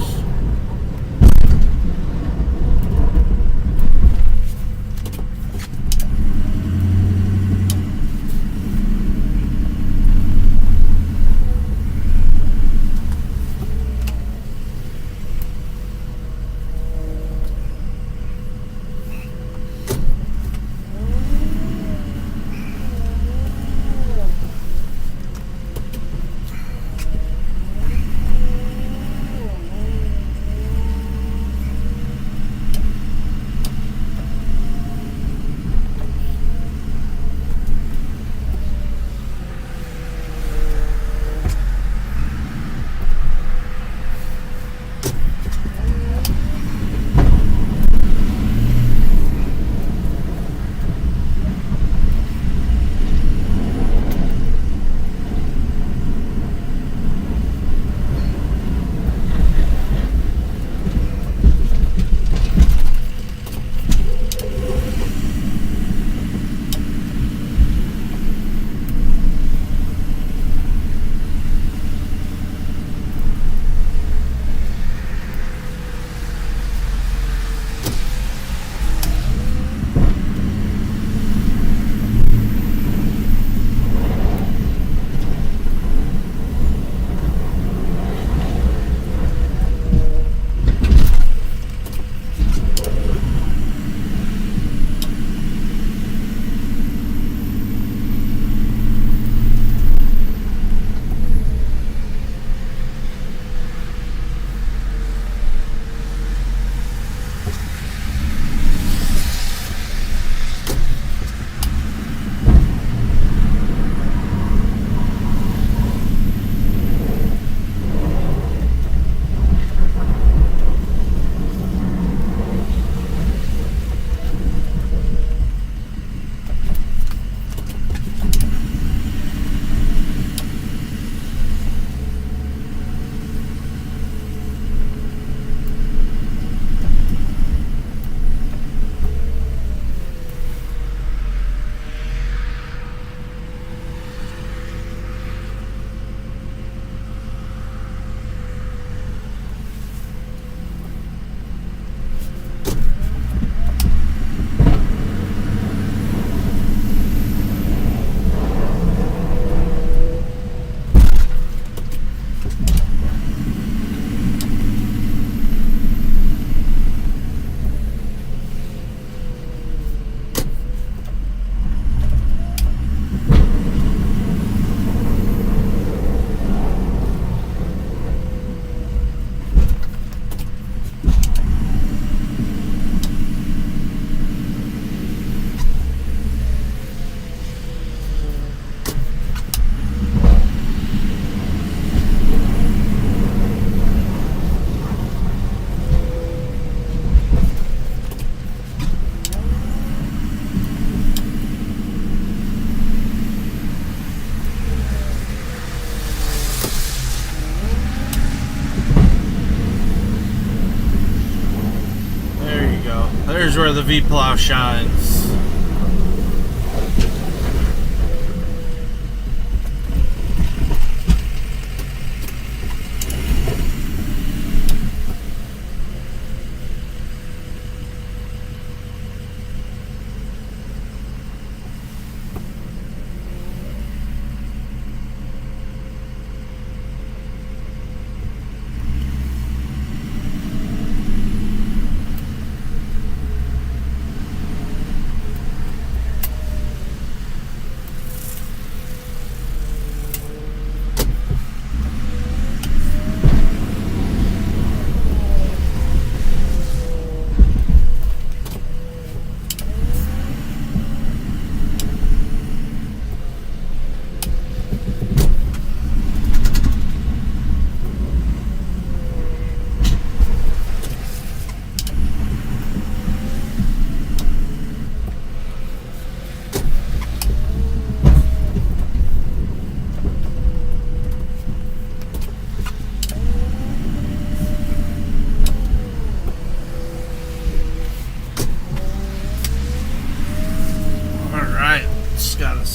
There's where the V-plow shines.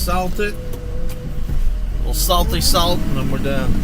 salt it. A little salty salt, and then we're done.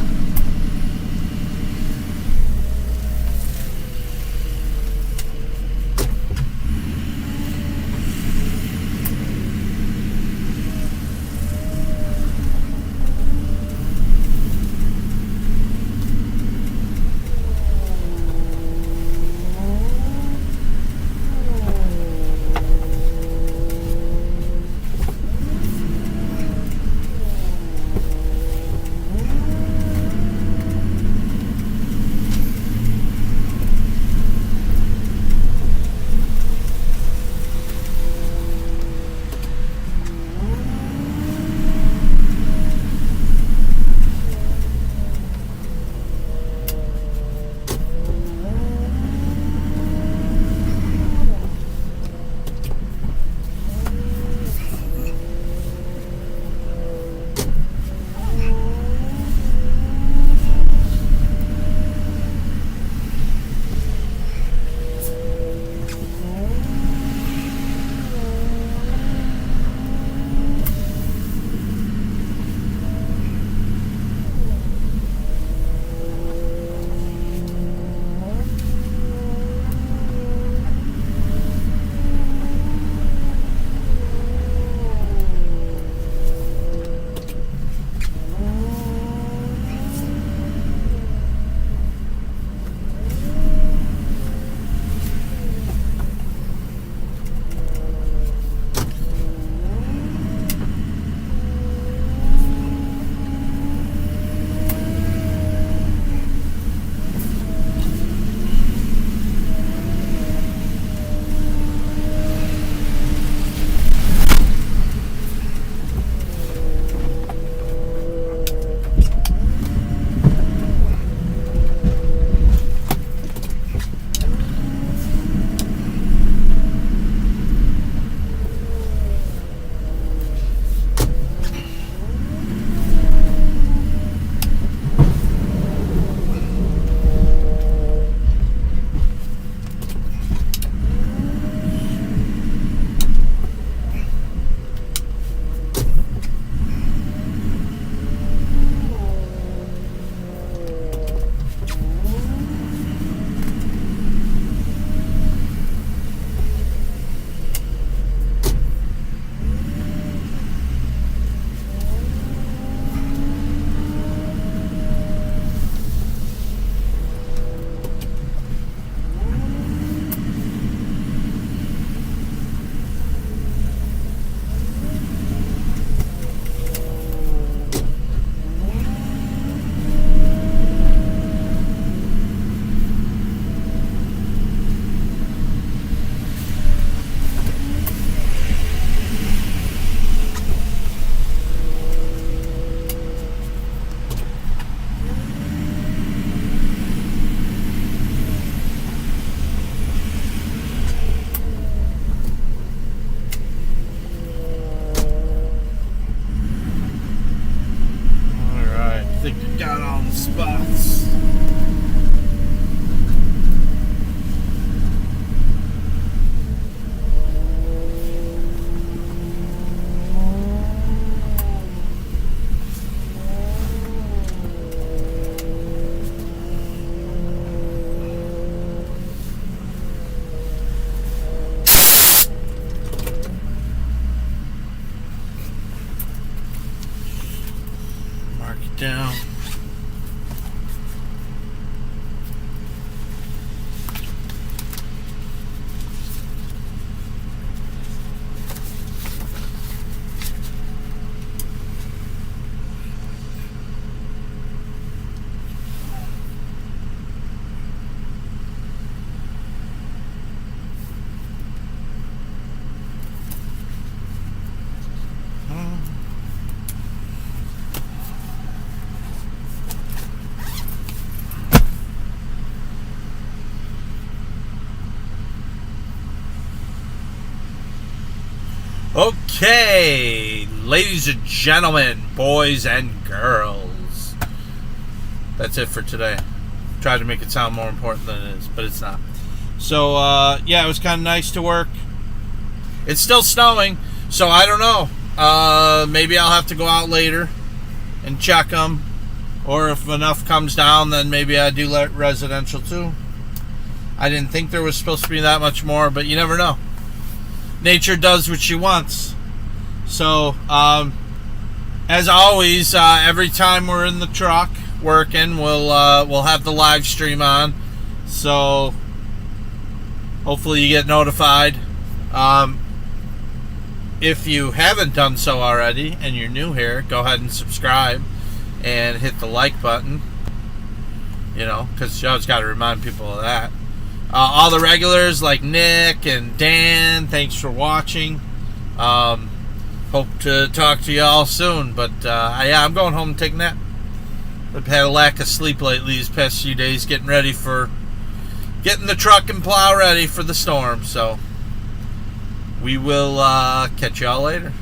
spots. Mark it down. Okay, ladies and gentlemen, boys and girls, that's it for today. Tried to make it sound more important than it is, but it's not. So, yeah, it was kind of nice to work. It's still snowing, so I don't know. Maybe I'll have to go out later and check them. Or if enough comes down, then maybe I do let residential too. I didn't think there was supposed to be that much more, but you never know. Nature does what she wants. So, as always, every time we're in the truck working, we'll have the live stream on. So, hopefully you get notified. If you haven't done so already and you're new here, go ahead and subscribe and hit the like button. You know, because you always got to remind people of that. All the regulars like Nick and Dan, thanks for watching. Hope to talk to y'all soon. But yeah, I'm going home and taking a nap. I've had a lack of sleep lately these past few days, getting the truck and plow ready for the storm. So we will catch y'all later.